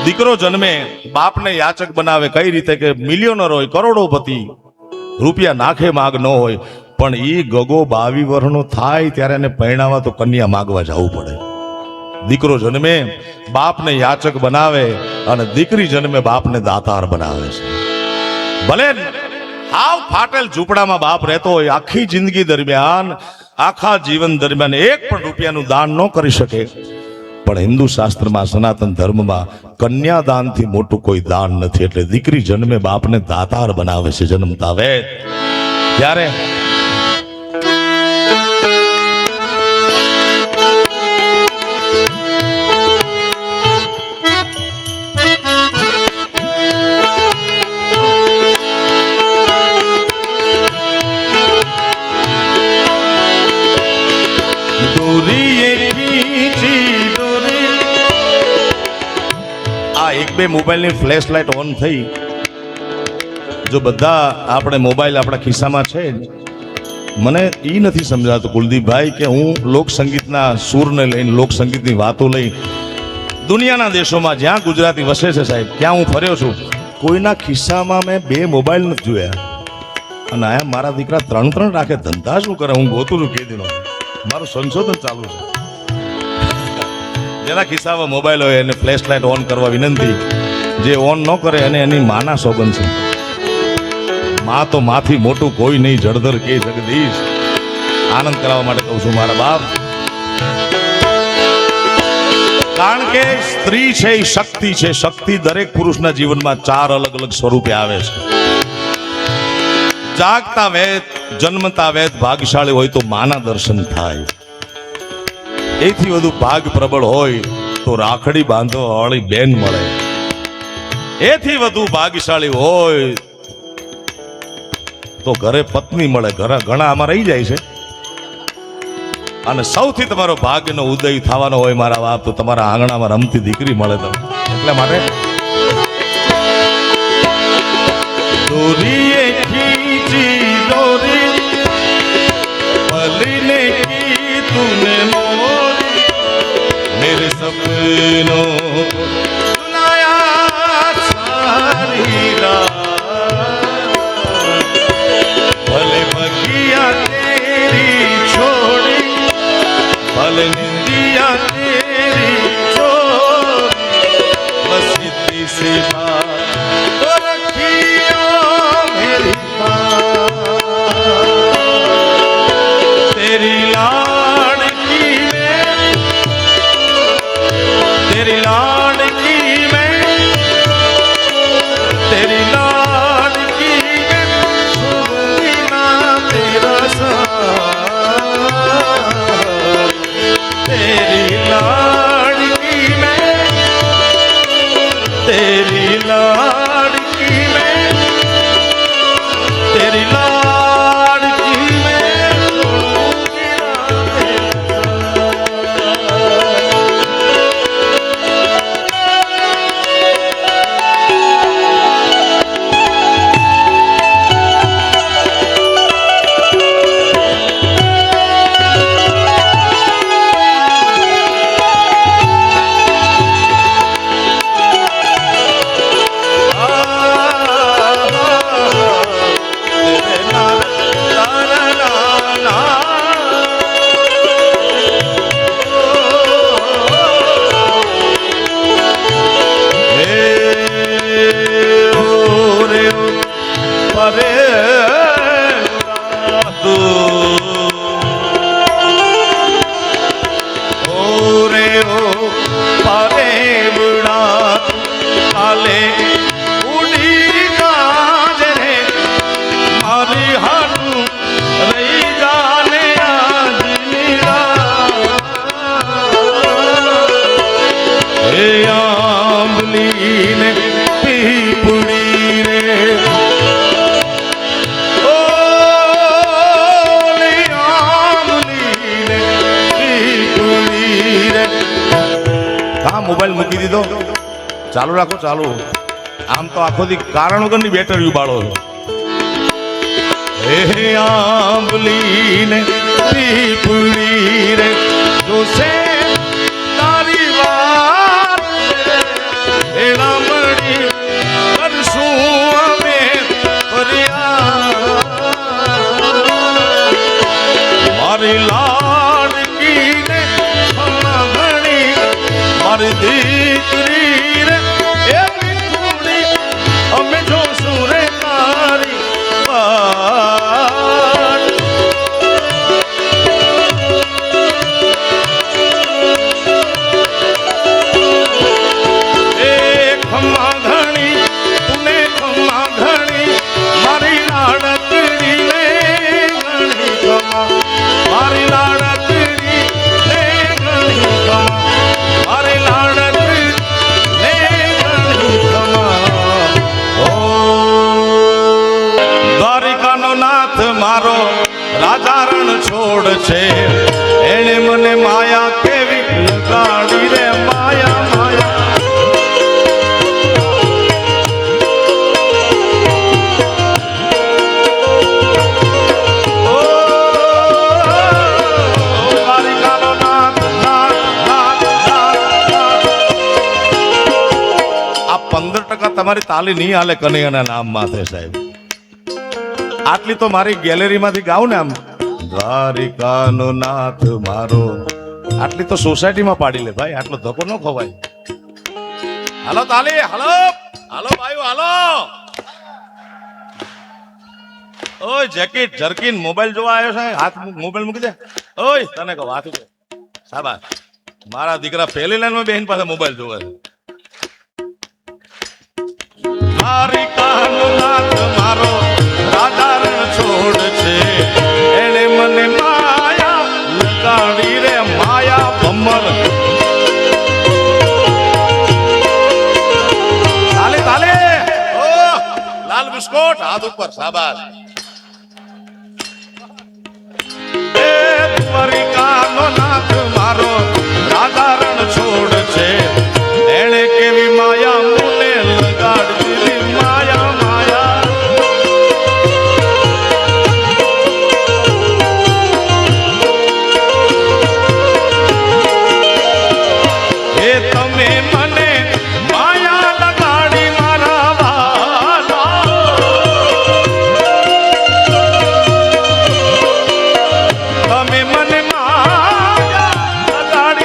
દીકરો જન્મે બાપને યાચક બનાવે. કઈ રીતે? કે મિલિયોનર હોય, કરોડોપતિ, રૂપિયા નાખે માગ ન હોય, પણ ઈ ગગો 22 વર્ષનો થાય ત્યારે એને પરણાવવા તો કન્યા માગવા જવું પડે. દીકરો જન્મે બાપને યાચક બનાવે અને દીકરી જન્મે બાપને દાતાર બનાવે છે. ભલે હાવ ફાટેલ ઝૂંપડામાં બાપ રહેતો હોય, આખી જિંદગી દરમિયાન, આખા જીવન દરમિયાન એક પણ રૂપિયાનું દાન ન કરી શકે, પણ હિન્દુ શાસ્ત્રમાં, સનાતન ધર્મમાં કન્યાદાનથી મોટું કોઈ દાન નથી. એટલે દીકરી જન્મે બાપને દાતાર બનાવે છે જન્મતા વેદ. ત્યારે એક બે મોબાઈલની ફ્લેશ લાઇટ ઓન થઈ. જો બધા આપણે મોબાઈલ આપણા ખિસ્સામાં છે, મને એ નથી સમજાતું કુલદીપભાઈ કે હું લોક સંગીતના સૂરને લઈને, લોક સંગીતની વાતો લઈ દુનિયાના દેશોમાં જ્યાં ગુજરાતી વસે છે સાહેબ, ત્યાં હું ફર્યો છું, કોઈના ખિસ્સામાં મેં 2 મોબાઈલ નથી જોયા. અને આયા મારા દીકરા 3 રાખે. ધંધા શું કરે? હું ગોતું છું કે દીનો, મારું સંશોધન ચાલુ છે. જેના ખિસ્સામાં મોબાઈલ હોય એને ફ્લેશ લાઇટ ઓન કરવા વિનંતી. જે ઓન ન કરે એને એની માના સોગંદ છે. માં તો માથી મોટું કોઈ નહીં, જળધર કે જગદીશ. આનંદ કરાવવા માટે કહું છું મારા બાપ. કારણ કે સ્ત્રી છે એ શક્તિ છે. શક્તિ દરેક પુરુષના જીવનમાં 4 અલગ અલગ સ્વરૂપે આવે છે. જાગતા વેદ, જન્મતા વેદ ભાગ્યશાળી હોય તો માના દર્શન થાય. એથી વધુ ભાગ પ્રબળ હોય તો રાખડી બાંધો વાળી બેન મળે. એથી વધુ ભાગ્યશાળી હોય તો ઘરે પત્ની મળે. ઘણા આમાં રહી જાય છે. અને સૌથી તમારો ભાગ્યનો ઉદય થવાનો હોય મારા બાપ, તો તમારા આંગણામાં રમતી દીકરી મળે તમને. એટલે માટે દોરીએ ખીચી દોરી પલીને કી તુને મોરી, मेरे सपनों सुनाया सारी रात, भले बगिया तेरी छोड़ी, भले निंदिया तेरी छोड़ी, बस इतनी सी बात तो रखियो मेरी बात, तेरी लाडकी में, तेरी लाडकी में, तेरी लाडकी में सुना तेरा साथ, तेरी लाडकी में, तेरी મોબાઈલ મૂકી દીધો. ચાલુ રાખો, ચાલુ. આમ તો આખો દી કારણ વગરની બેટરી બાળો છો. હે આંબલી ને પીપળી રે જોશે તારી વાત હે રામણી કરશું અમે ફરિયાદ મારી લાડકી ને ઘણી મારી દીકરી રે એ થોડી અમે જોશું રે તારી વાત એ ખમ્મા ઘણી તુને ખમ્મા ઘણી મારી લાડકડી ને ઘણી ખમ્મા મારી લાડકડી ને ઘણી ખમ્મા મારી લાડકડી ને ઘણી ખમ્મા ઓ દ્વારિકાનો નાથ મારો રાજા રણ છોડ છે એણે મને માયા કેવી લગાડી રે માયા માયા ઓ દ્વારિકાનો નાથ નાથ નાથ નાથ આ 15% તમારી તાલી નહીં હાલે કનૈયાના નામ માથે સાહેબ. આટલી તો મારી ગેલેરીમાંથી ગાઉં ને આમ દ્વારિકાનો નાથ મારો આટલી તો સોસાયટીમાં પાડી લે ભાઈ. આટલો ધક્કો ન ખવાય. હાલો તાલી, હાલો હાલો ભાઈઓ હાલો. ઓય જેકેટ જર્કીન મોબાઈલ જોવા આવ્યો છે, હાથ મોબાઈલ મૂકી દે. ઓય તને કહું હાથ દે સાબાસ. મારા દીકરા પહેલી લાઈનમાં બેન પાસે મોબાઈલ જોવે છે. દ્વારિકાનો નાથ મારો રાજા રણ છોડ છે એને મને માયા લગાડી રે માયા ભમર. તાલે તાલે ઓ લાલ બિસ્કોટ હાથ ઉપર શાબાશ. એ દ્વારિકાનો નાથ મારો રાજા રણ છોડ છે એને કેવી માયા મને લગાડી રે માયા માયા. હે તમે મને માયા લગાડી મારા વાલા તમે મને માયા લગાડી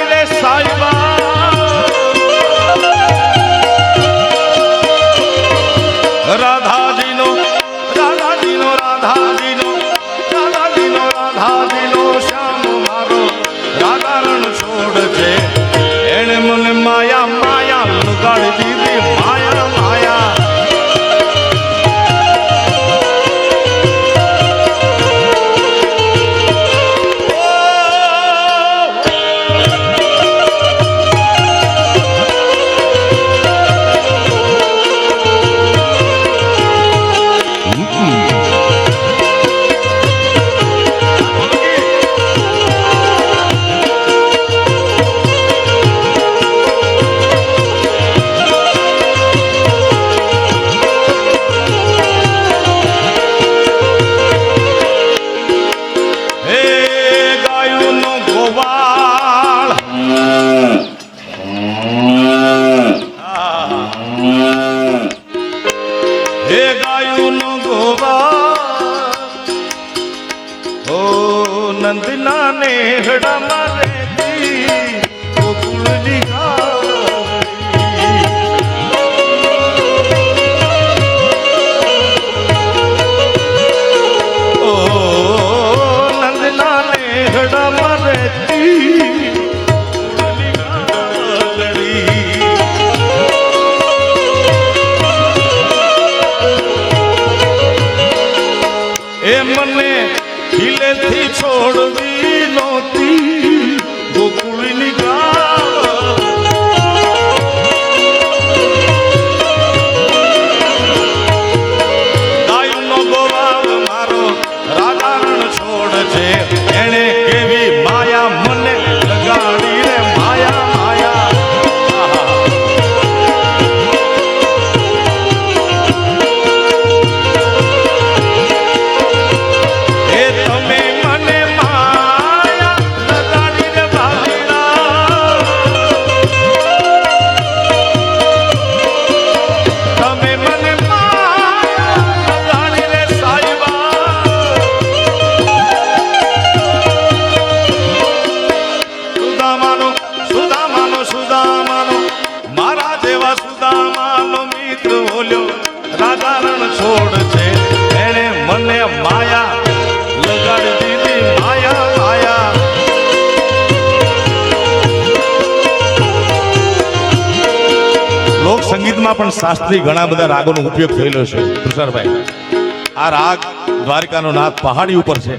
લોક સંગીતમાં પણ શાસ્ત્રીય ઘણા બધા રાગોનો ઉપયોગ થયેલો છે તુષારભાઈ. આ રાગ દ્વારકાનો નાથ પહાડી ઉપર છે.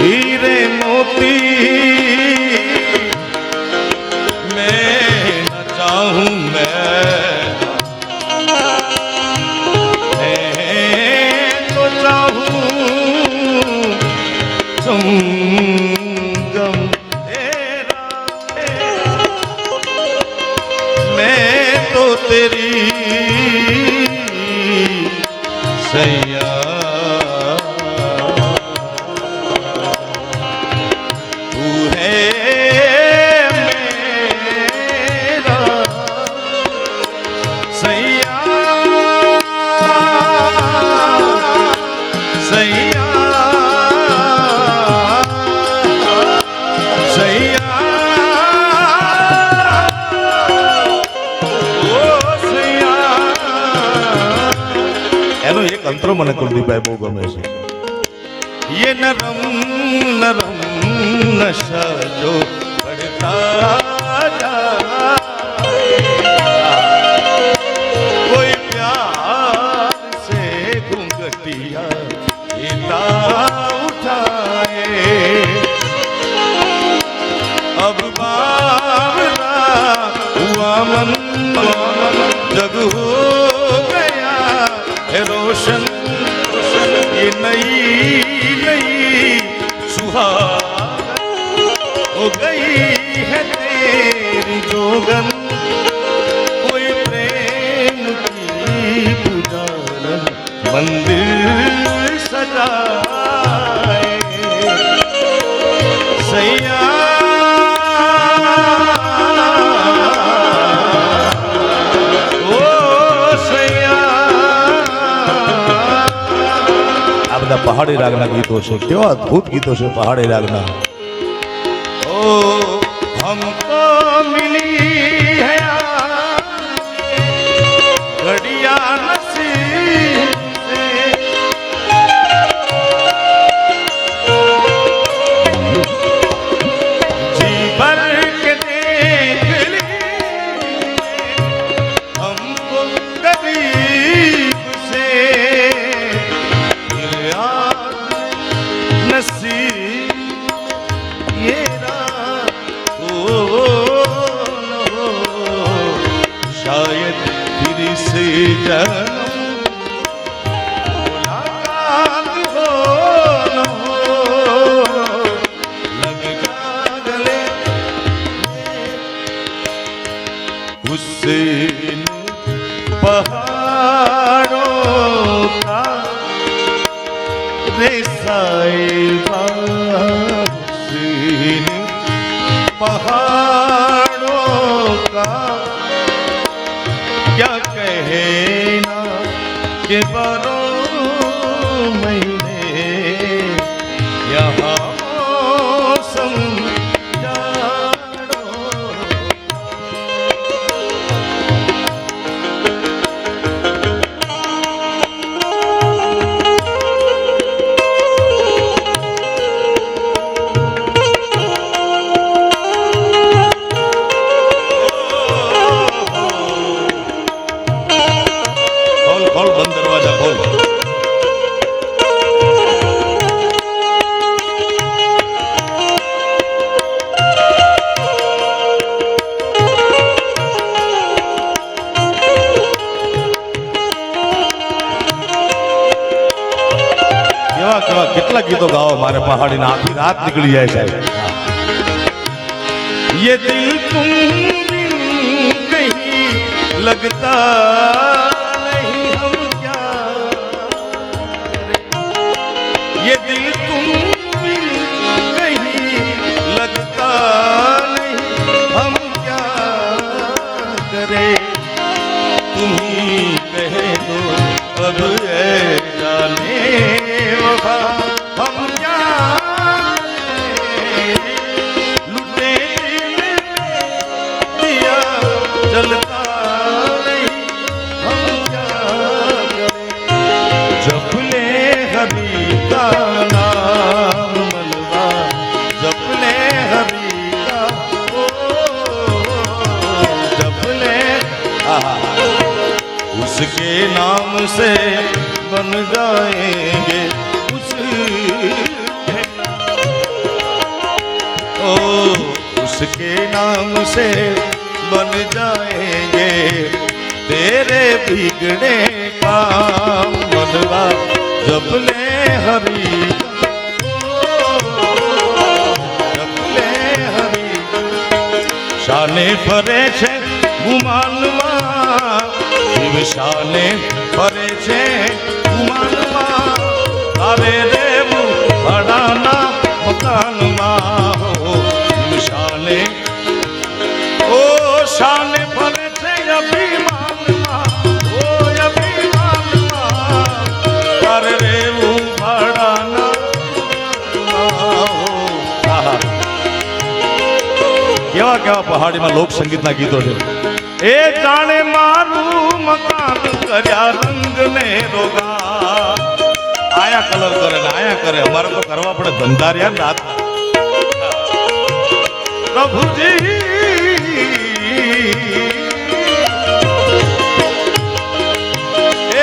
हीरे मोती मैं न चाहूं मैं तो चाहूं संगम तेरा मैं तो तेरी सैया એનો એક અંતરો મને કુલદીપભાઈ બહુ ગમે છે. ये नरम नरम नशा जो बढ़ता जाए कोई प्यार से घूंघटिया लेता उठाए अब बावरा हुआ मन जग हो गया है रोशन ये नई नई सुहाग हो गई है तेरी जोगन कोई प्रेम की पुजारन मंदिर सजाए सैया पहाड़ी रागना गीतों से क्यों अद्भुत गीतों से पहाड़ी रागना. ओ हमको मिली है घड़िया नसीब से जी भर के देख ली हमको करीब से ये शायद फिर से मुलाकात हो न हो लग जा गले हुसैन पहाड़ों का रे साहिबा पहाड़ों का क्या कहना के बारों महीने यहाँ मौसम કેટલા ગીતો ગાઓ મારે પહાડીના આખી રાત નીકળી જાય સાહેબ. ये दिल तुम कहीं लगता नहीं हम क्या ये दिल तुम कहीं लगता नहीं हम क्या करे तुम ही कह दो अब ऐ जाने वफा हम क्या लुटे दिया जलता नहीं उसके नाम से बन जाएंगे उसके नाम से बन जाएंगे तेरे बिगड़े काम मनवा जब ले हरी जब ले हरी शाने फरे छे गुमाનમાં શિવ શાને ફરે છે ગુમાનમાં તારે રેવું ભાડાના મકાનમાં હો શિવ શાને ઓ શાને ફરે છે અભિમાનમાં ઓ અભિમાનમાં તારે રેવું ભાડાના કેવા કેવા પહાડીમાં લોક સંગીતના ગીતો છે એ જાણે મારું મકાન કર્યા રંગ ને રોગા આયા કલર કરે ને આયા કરે અમારે તો કરવા પડે ધંધાર્યા રાત પ્રભુજી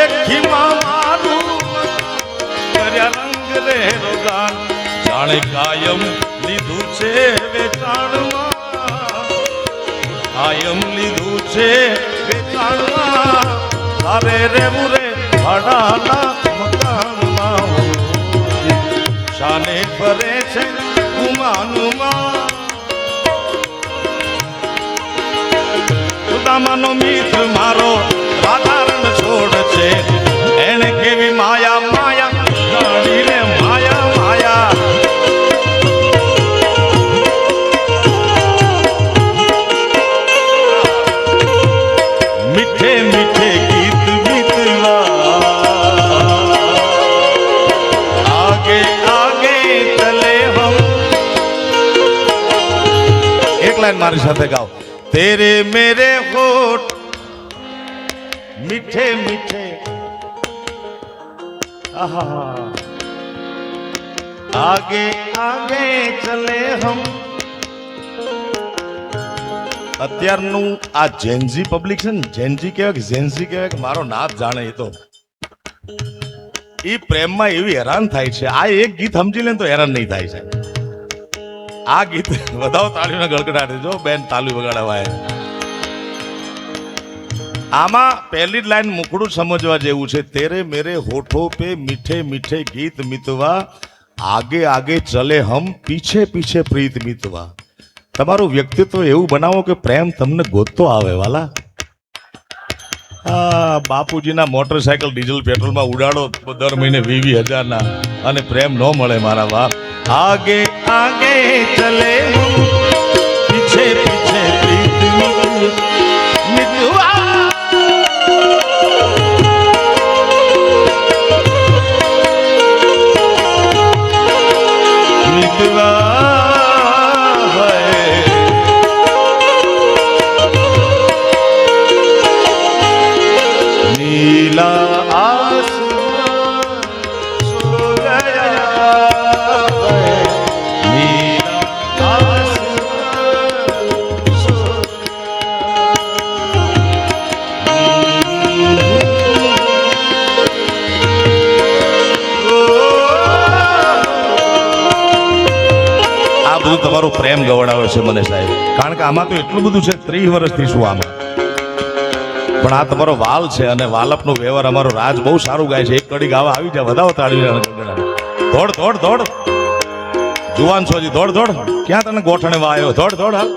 એક ખીમા મારું કર્યા રંગ ને રોગા જાણે કાયમ લીધું છે વેચાણમાં કાયમ લીધું છે વેચાણમાં તારે રેવું રે ભાડાના મકાનમાં શાને ફરે છે ગુમાનમાં સુદામાનો મિત્ર મારો રાધારણ છોડ છે એને કેવી માયા માયા જાણીને માયા માયા मीठे मीठे गीत गीतवा आगे आगे चले हम एक लाइन मारी साथे गाओ तेरे मेरे होठ मीठे मीठे आगे आगे चले हम અત્યારનું આ જેનજી પબ્લિક છે ને જેનજી કહેવાય કે જેન્સી કહેવાય કે મારો નાથ જાણે એ તો એ પ્રેમમાં એવી હેરાન થાય છે આ એક ગીત સમજી લે તો હેરાન નહીં થાય છે આ ગીત વધાવો તાળીઓના ગળગડાટ જો બેન તાલી વગાડવાય આમાં પહેલી જ લાઈન મુખડું સમજવા જેવું છે તેરે મેરે હોઠો પે મીઠે મીઠે ગીત મિતવા આગે આગે ચલે હમ પીછે પીછે પ્રીત મિતવા તમારું વ્યક્તિત્વ એવું બનાવો કે પ્રેમ તમને ગોતતો આવે વાલા બાપુજીના મોટરસાયકલ ડીઝલ પેટ્રોલમાં ઉડાડો દર મહિને 20,000 અને પ્રેમ ન મળે મારા બાપ આગે આગે ચલે પીછે પીછે મિતવા મિતવા नीला आसमान सो गया नीला आसमान सो આ બધું તમારું પ્રેમ ગવડાવે છે મને સાહેબ કારણ કે આમાં તો એટલું બધું છે 30 વર્ષથી શું આમાં પણ આ તમારો વાલ છે અને વાલપનો વ્યવહાર અમારો રાજ બહુ સારું ગાય છે એક કડી ગાવા આવી જાય વધાવો તાળી દોડ દોડ દોડ જુવાન છોજી દોડ દોડ ક્યાં તને ગોઠણે વાયો દોડ દોડ હાલ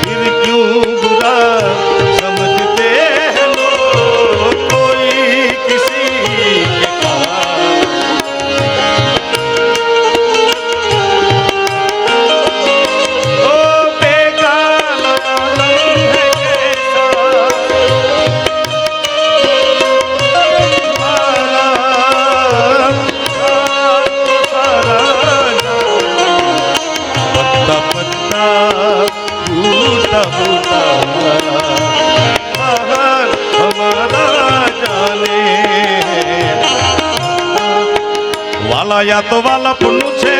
फिर क्यों बुरा समझते हैं लोग कोई किसी के વાલા યા તો વાલા પુનું છે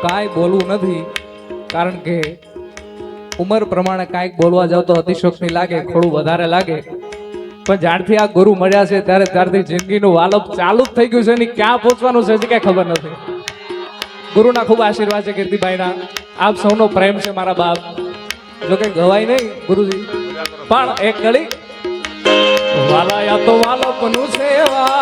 કાંઈ બોલવું નથી, કારણ કે ઉંમર પ્રમાણે કાંઈક બોલવા જાવ તો અતિશોક્તિ લાગે, થોડું વધારે લાગે. પણ જ્યારથી આ ગુરુ મળ્યા છે ત્યારથી જિંદગીનું વાલપ ચાલુ જ થઈ ગયું છે, એની ક્યાં પહોંચવાનું છે હજી કાંઈ ખબર નથી. ગુરુના ખૂબ આશીર્વાદ છે, કીર્તિભાઈના. આપ સૌનો પ્રેમ છે મારા બાપ. જો કઈ ગવાય નહીં ગુરુજી, પણ એક ઘડી વાલાયા તો વાલપનું સેવા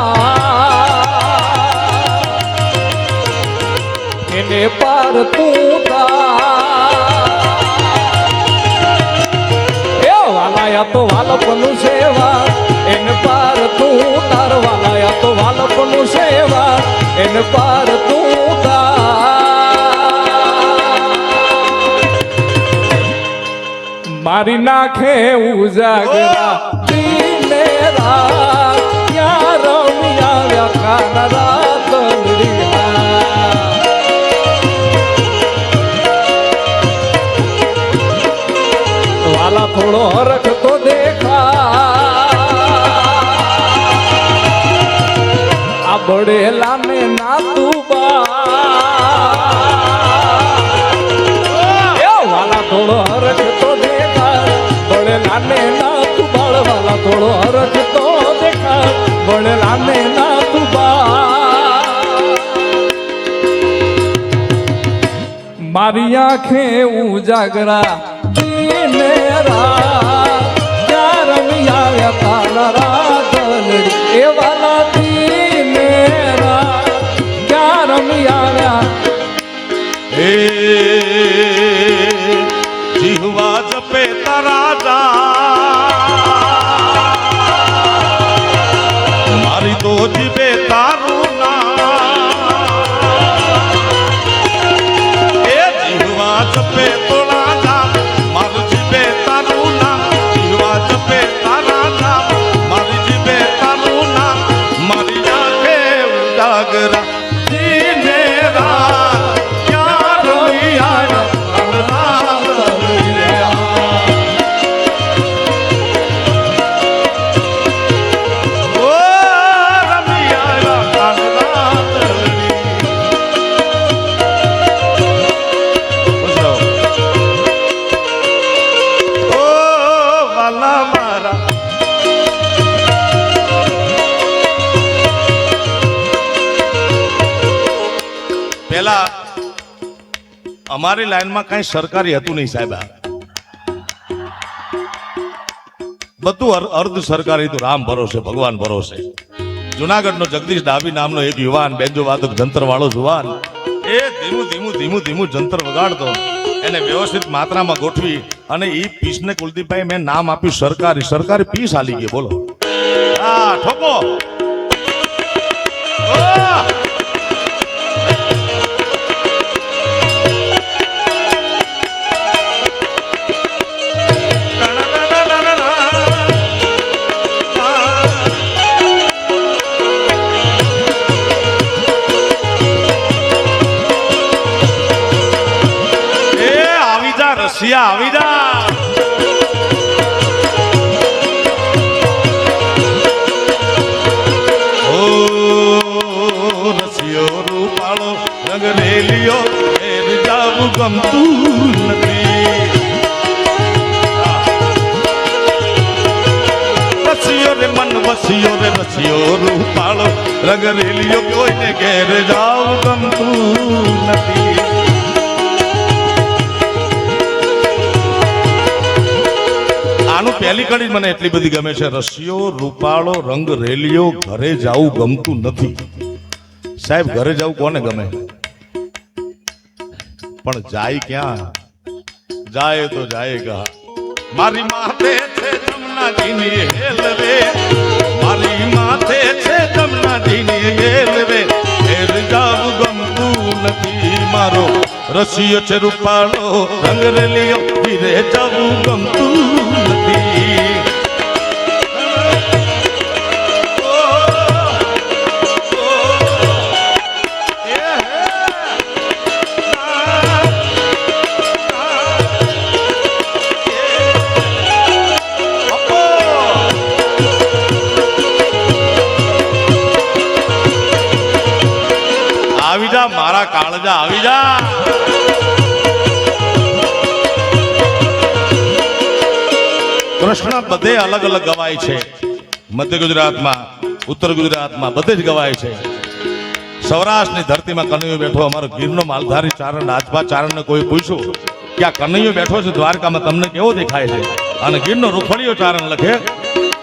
એને પાર તું વાલાયા તો વાલપનું સેવા એને પાર તું તાર. વાલાયા તો વાલપનું સેવા એને પાર તું મારી નાખે ઉજાગરા દિને રાત ક્યાં રમ્યા વ્યાખાના રાત વાલા થોડો હરખ તો દેખા આ બડેલા ને ના તું વાલા થોડો હરખ તો બળેલા ને ના તું બાળ. વાલા થોડો હરખ તો દેખા બળેલા ને ના તું મારી આંખે ઉજાગરા દિને રાત ક્યાં રમ્યા વ્યાખાના રાત એ વાલા દિને રાત ક્યાં રમ્યા હે જીહવા જપે રાજા મારી તો જીવે તારું નામ. એ જીહવા જપે તો રાજા મારું જીવે તારું નામ. જીહવા જપે તારા નામ મારી જીવે તારું નામ. મારી આંખે ઉજાગરા દિને રાત ક્યાં રમ્યા અમારી લાઈનમાં કઈ સરકારી હતું નહીં સાહેબ. બધું અર્ધ સરકારી હતું. રામ ભરોસે ભગવાન ભરોસે. જુનાગઢનો જગદીશ ડાભી નામનો એક યુવાન બેન્જો વાદક જંતર વાળો જુવાન એ ધીમું જંતર વગાડતો. એને વ્યવસ્થિત માત્રામાં ગોઠવી અને એ પીસને કુલદીપભાઈ મેં નામ આપ્યું સરકારી પીસ હાલી ગઈ. બોલો હા ઠોકો. રસિયા આવી જા. ઓ રસિયો રૂપાળો રંગ રેલિયો એર જાવું ગમતું નથી. રસિયો રે મન વસિયો રે રસિયો રૂપાળો રંગ રેલિયો કોઈને ઘેર જાવું ગમતું નથી. આનું પહેલી કડી મને એટલી બધી ગમે છે. રસિયો રૂપાળો રંગ રેલિયો ઘરે જાવું ગમતું નથી. સાહેબ ઘરે જવું કોને ગમે, પણ જાય ક્યાં? જાય તો જાય ગા. મારી માથે છે જમનાજીની હેલ રે, મારી માથે છે જમનાજીની હેલ રે. ઘેર જાવું ગમતું નથી. મારો રસિયો છે રૂપાળો રંગ રેલિયો ઘરે જાવું ગમતું નથી. આવી જા મારા મારા કાળજા આવી જા. કૃષ્ણ બધે અલગ અલગ ગવાય છે. મધ્ય ગુજરાતમાં, ઉત્તર ગુજરાતમાં બધે જ ગવાય છે. સૌરાષ્ટ્રની ધરતીમાં કનૈયો બેઠો. અમારો ગીરનો માલધારી ચારણ રાજપા ચારણને કોઈ પૂછ્યું કે આ કનૈયો બેઠો છે દ્વારકામાં, તમને કેવો દેખાય છે? અને ગીરનો રૂખડિયો ચારણ લખે,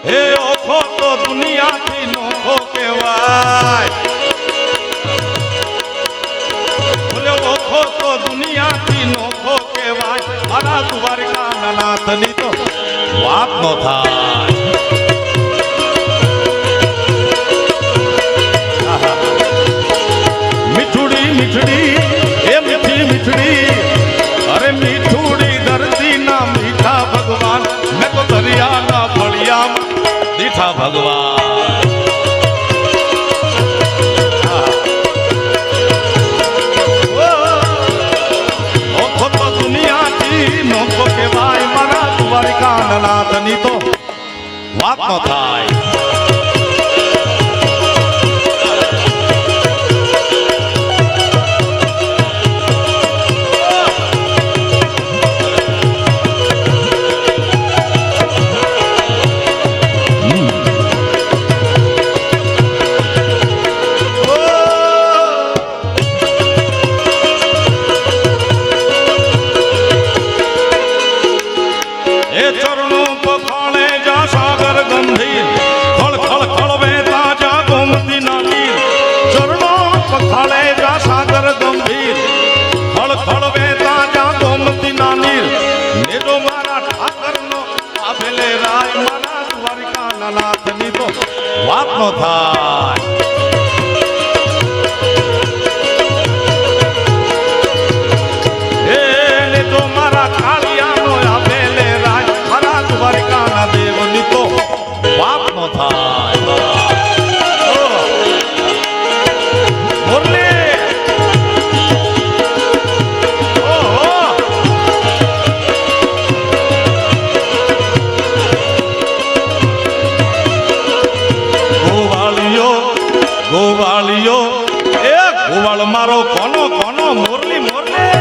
હે ઓખો તો દુનિયાથી નોખો કહેવાય, બોલે ઓખો તો દુનિયાથી નોખો કહેવાય, મારા દ્વારકા નાથની તો વાત નો થાય. મીઠુડી મીઠડી એ મીઠી મીઠડી, અરે મીઠુડી ધરતી ના મીઠા ભગવાન, મેં તો દરિયાના ફળિયામાં દીઠા ભગવાન. ઓખો તો દુનિયાથી નોખો કહેવાય, મારા દ્વારકા નાથની તો વાત નો થાય. વાત નો થાય. એને તો મારા કાળિયાનો આપેલે રાજ, મારા દ્વારકાના દેવની તો વાત નો થાય. મુરલી ગોવાળિયો એ ગોવાળ મારો કોનો કોનો, મોરલી મોરલી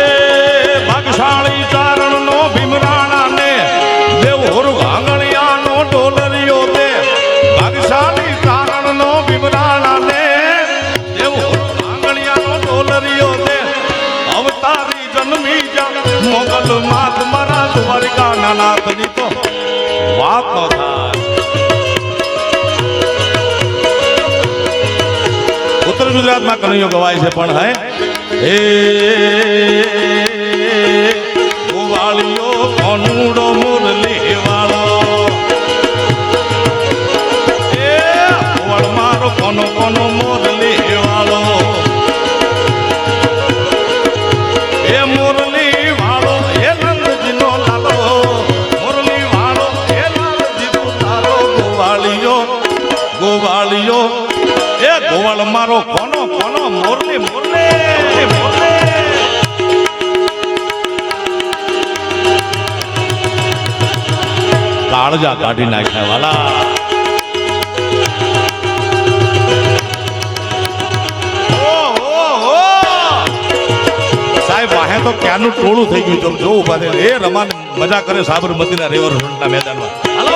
એ ભાગશાળી ચારણ નો ભીમરાણા ને દેવ હોરુ આંગણિયાનો ડોલરિયો દે. ભાગશાળી ચારણ નો ભીમરાણા ને દેવ હોરુ આંગણિયાનો ડોલરિયો દે. અવતારી જન્મી જા મોગલ માત, મારા દ્વારકા નાથની તો વાત નો થાય. ઉત્તર ગુજરાતમાં કનૈયો ગવાય છે, પણ હે ગોવાળિયો કોનુડો મુરલી વાળો, એ ગોવાળ મારો કોનો કોનો મુરલી વાળો, એ મુરલી વાળો એ નંદજીનો લાલો, મુરલી વાળો એ નંદજીનો તારો. ગોવાળિયો ગોવાળિયો એ ગોવાળ મારો કોનો કોનો, મુરલી મુરલી મુરલી. કાળજા કાઢી નાખ્યા વાલા. વાહે તો ક્યાંનું ટોળું થઈ ગયું. તમે જોવું પાછે એ રમાન મજા કરે સાબરમતીના રિવરફ્રન્ટના મેદાનમાં. હાલો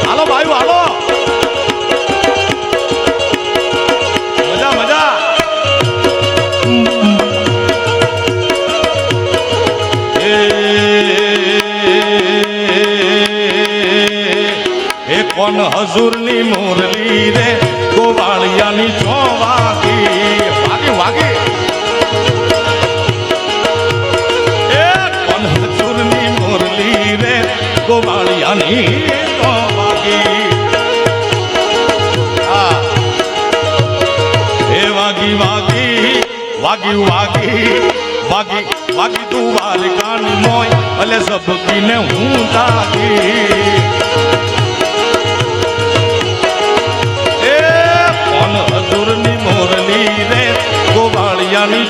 હાલો ભાઈ હાલો, મજા મજા. એ કોણ હજુરની મુરલી રે, ગોવાળિયાની ચોવાકી વાગી વાગી. ગોવાળિયાની તો વાગી, એ વાગી વાગી વાગી વાગી વાગી વાગી દ્વારકાની મોય, ભલે સબકીને હું જાગી. એ કોણ હજુરની મોરલી રે, ગોવાળિયાની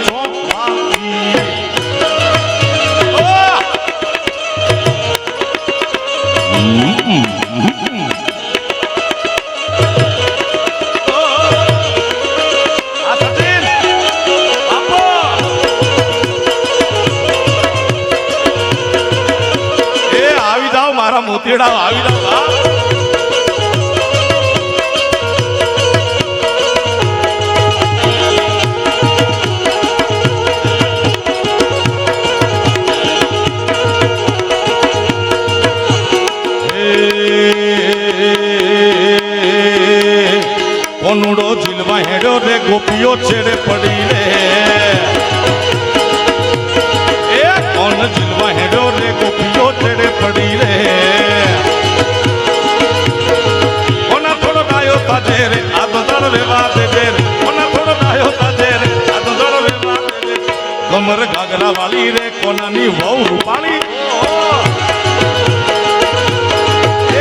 કોનુડો ઝીલવા હેડ્યો રે ગોપીઓ છેડે પડી રે એ કોન ઝીલવા હેડ્યો રે ગોપીઓ છેડે પડી રે કોના થોડો ડાયો તાજે રે આ તો જળ રેવા દે રે કોના થોડો ડાયો તાજે રે આ તો જળ રેવા દે કમર ઘાઘરા વાળી રે કોનાની વહુ રૂપાળી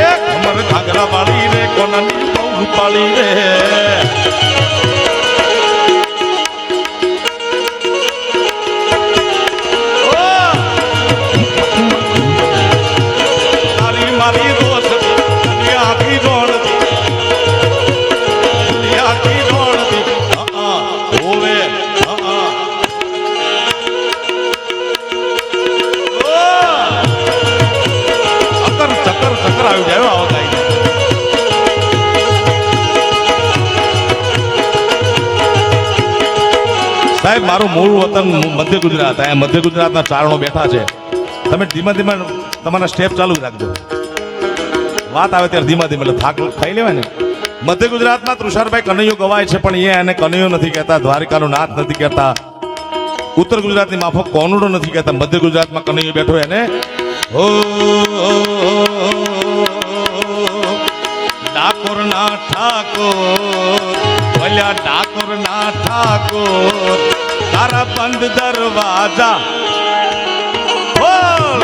એ કમર ઘાઘરા વાળી રે કોનાની વહુ રૂપાળી રે તારી મારી દોસ્ત દુનિયા આખી દોડતી દુનિયા આખી દોડતી હોવે ચક્કર ચક્કર આવી જાય આવો કાઈ સાહેબ મારું મૂળ વતન મધ્ય ગુજરાત આ મધ્ય ગુજરાતના ચારણો બેઠા છે તમે ધીમે ધીમે તમારા સ્ટેપ ચાલુ રાખજો વાત આવે ત્યારે ધીમે ધીમે એટલે થાક ખાઈ લેવાય ને મધ્ય ગુજરાતમાં તુષારભાઈ કનૈયો ગવાય છે પણ એ એને કનૈયો નથી કહેતા દ્વારિકાનો નાથ નથી કહેતા ઉત્તર ગુજરાતની માફક કોનુડો નથી કહેતા મધ્ય ગુજરાતમાં કનૈયો બેઠો એને ઓ ડાકોરના ઠાકોર ભલ્યા ડાકોરના ઠાકોર તારા બંધ દરવાજા ખોલ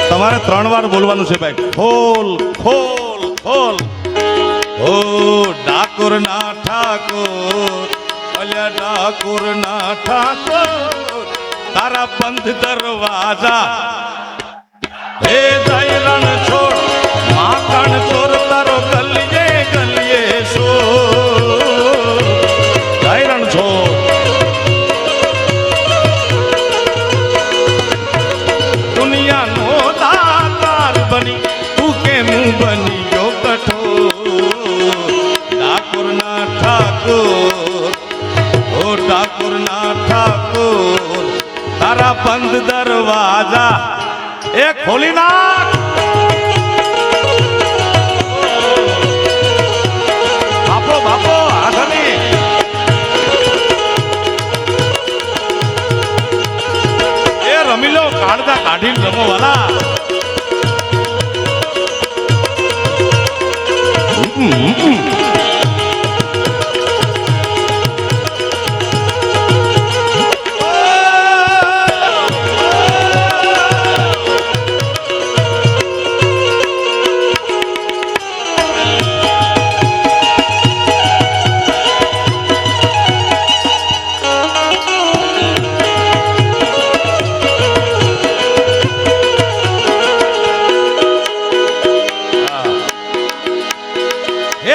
તમારે 3 વાર બોલવાનું છે ભાઈ ખોલ ખોલ ખોલ ઓ ડાકોરના ઠાકોર ભલ્યા ડાકોરના ઠાકોર તારા બંધ દરવાજા હે જય રણ છોડ માખણ ચોર તારો ગલીએ ગલીએ સો જય રણ છોડ દુનિયાનો દાતાર બની તું કેમ બની ગયો કઠોર ડાકોરના ઠાકોર ઓ ડાકોરના ઠાકોર તારા બંધ દરવાજા એ ખોલી નાખ બાપો બાપો હાથની એ રમી લો કાઢતા કાઢીને રમો વાલા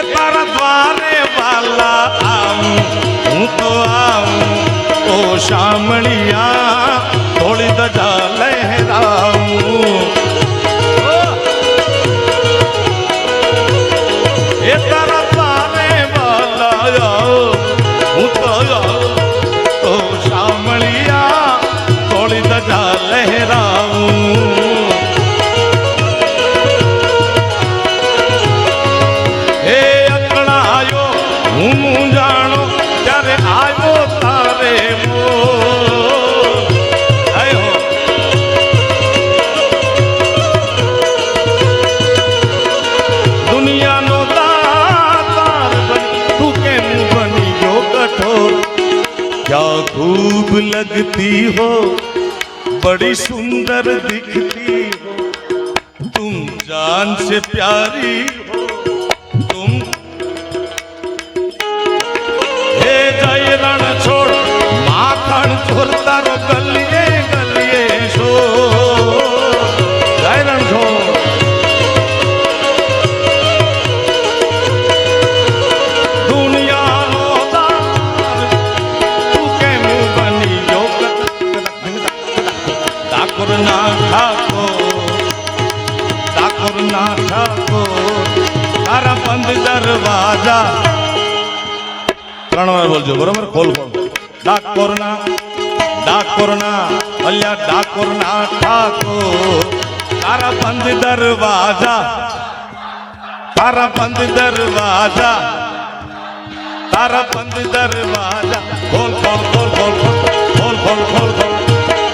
તારા દ્વારે વાલા આવું હું તો આવું ઓ શામળિયા થોડી ધજા લહેરાવું એ તારા દ્વારે વાલા હું તો આવું ઓ શામળિયા થોડી ધજા લહેરાવું હું જાણો ત્યારે આવ્યો તારે દુનિયાનો દાતાર તું કેમ બની ગયો કઠોર ક્યા ખૂબ લગતી હો બડી સુંદર દિખતી હો तुम जान से प्यारी हो तुम हे जय रण छोड़ माखन छोड़ता रो गलिए गलिए सो जय रण छोड़ दुनिया नो दार तू के मुंह बनी योगत ठाकुर ना ठाकुर तारा बंद दरवाजा 3 વાર બોલજો બરોબર ખોલ ડાકોરના અલ્યા ડાકોરના ઠાકોર તારા બંધ દરવાજા તારા બંધ દરવાજા તારા બંધ દરવાજા ખોલ ખોલ ખોલ ખોલ ખોલ ખોલ ખોલ ખોલ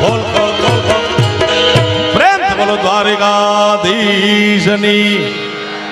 ખોલ ખોલ ખોલ ખોલ પ્રેમ બોલો દ્વારિકાધીશની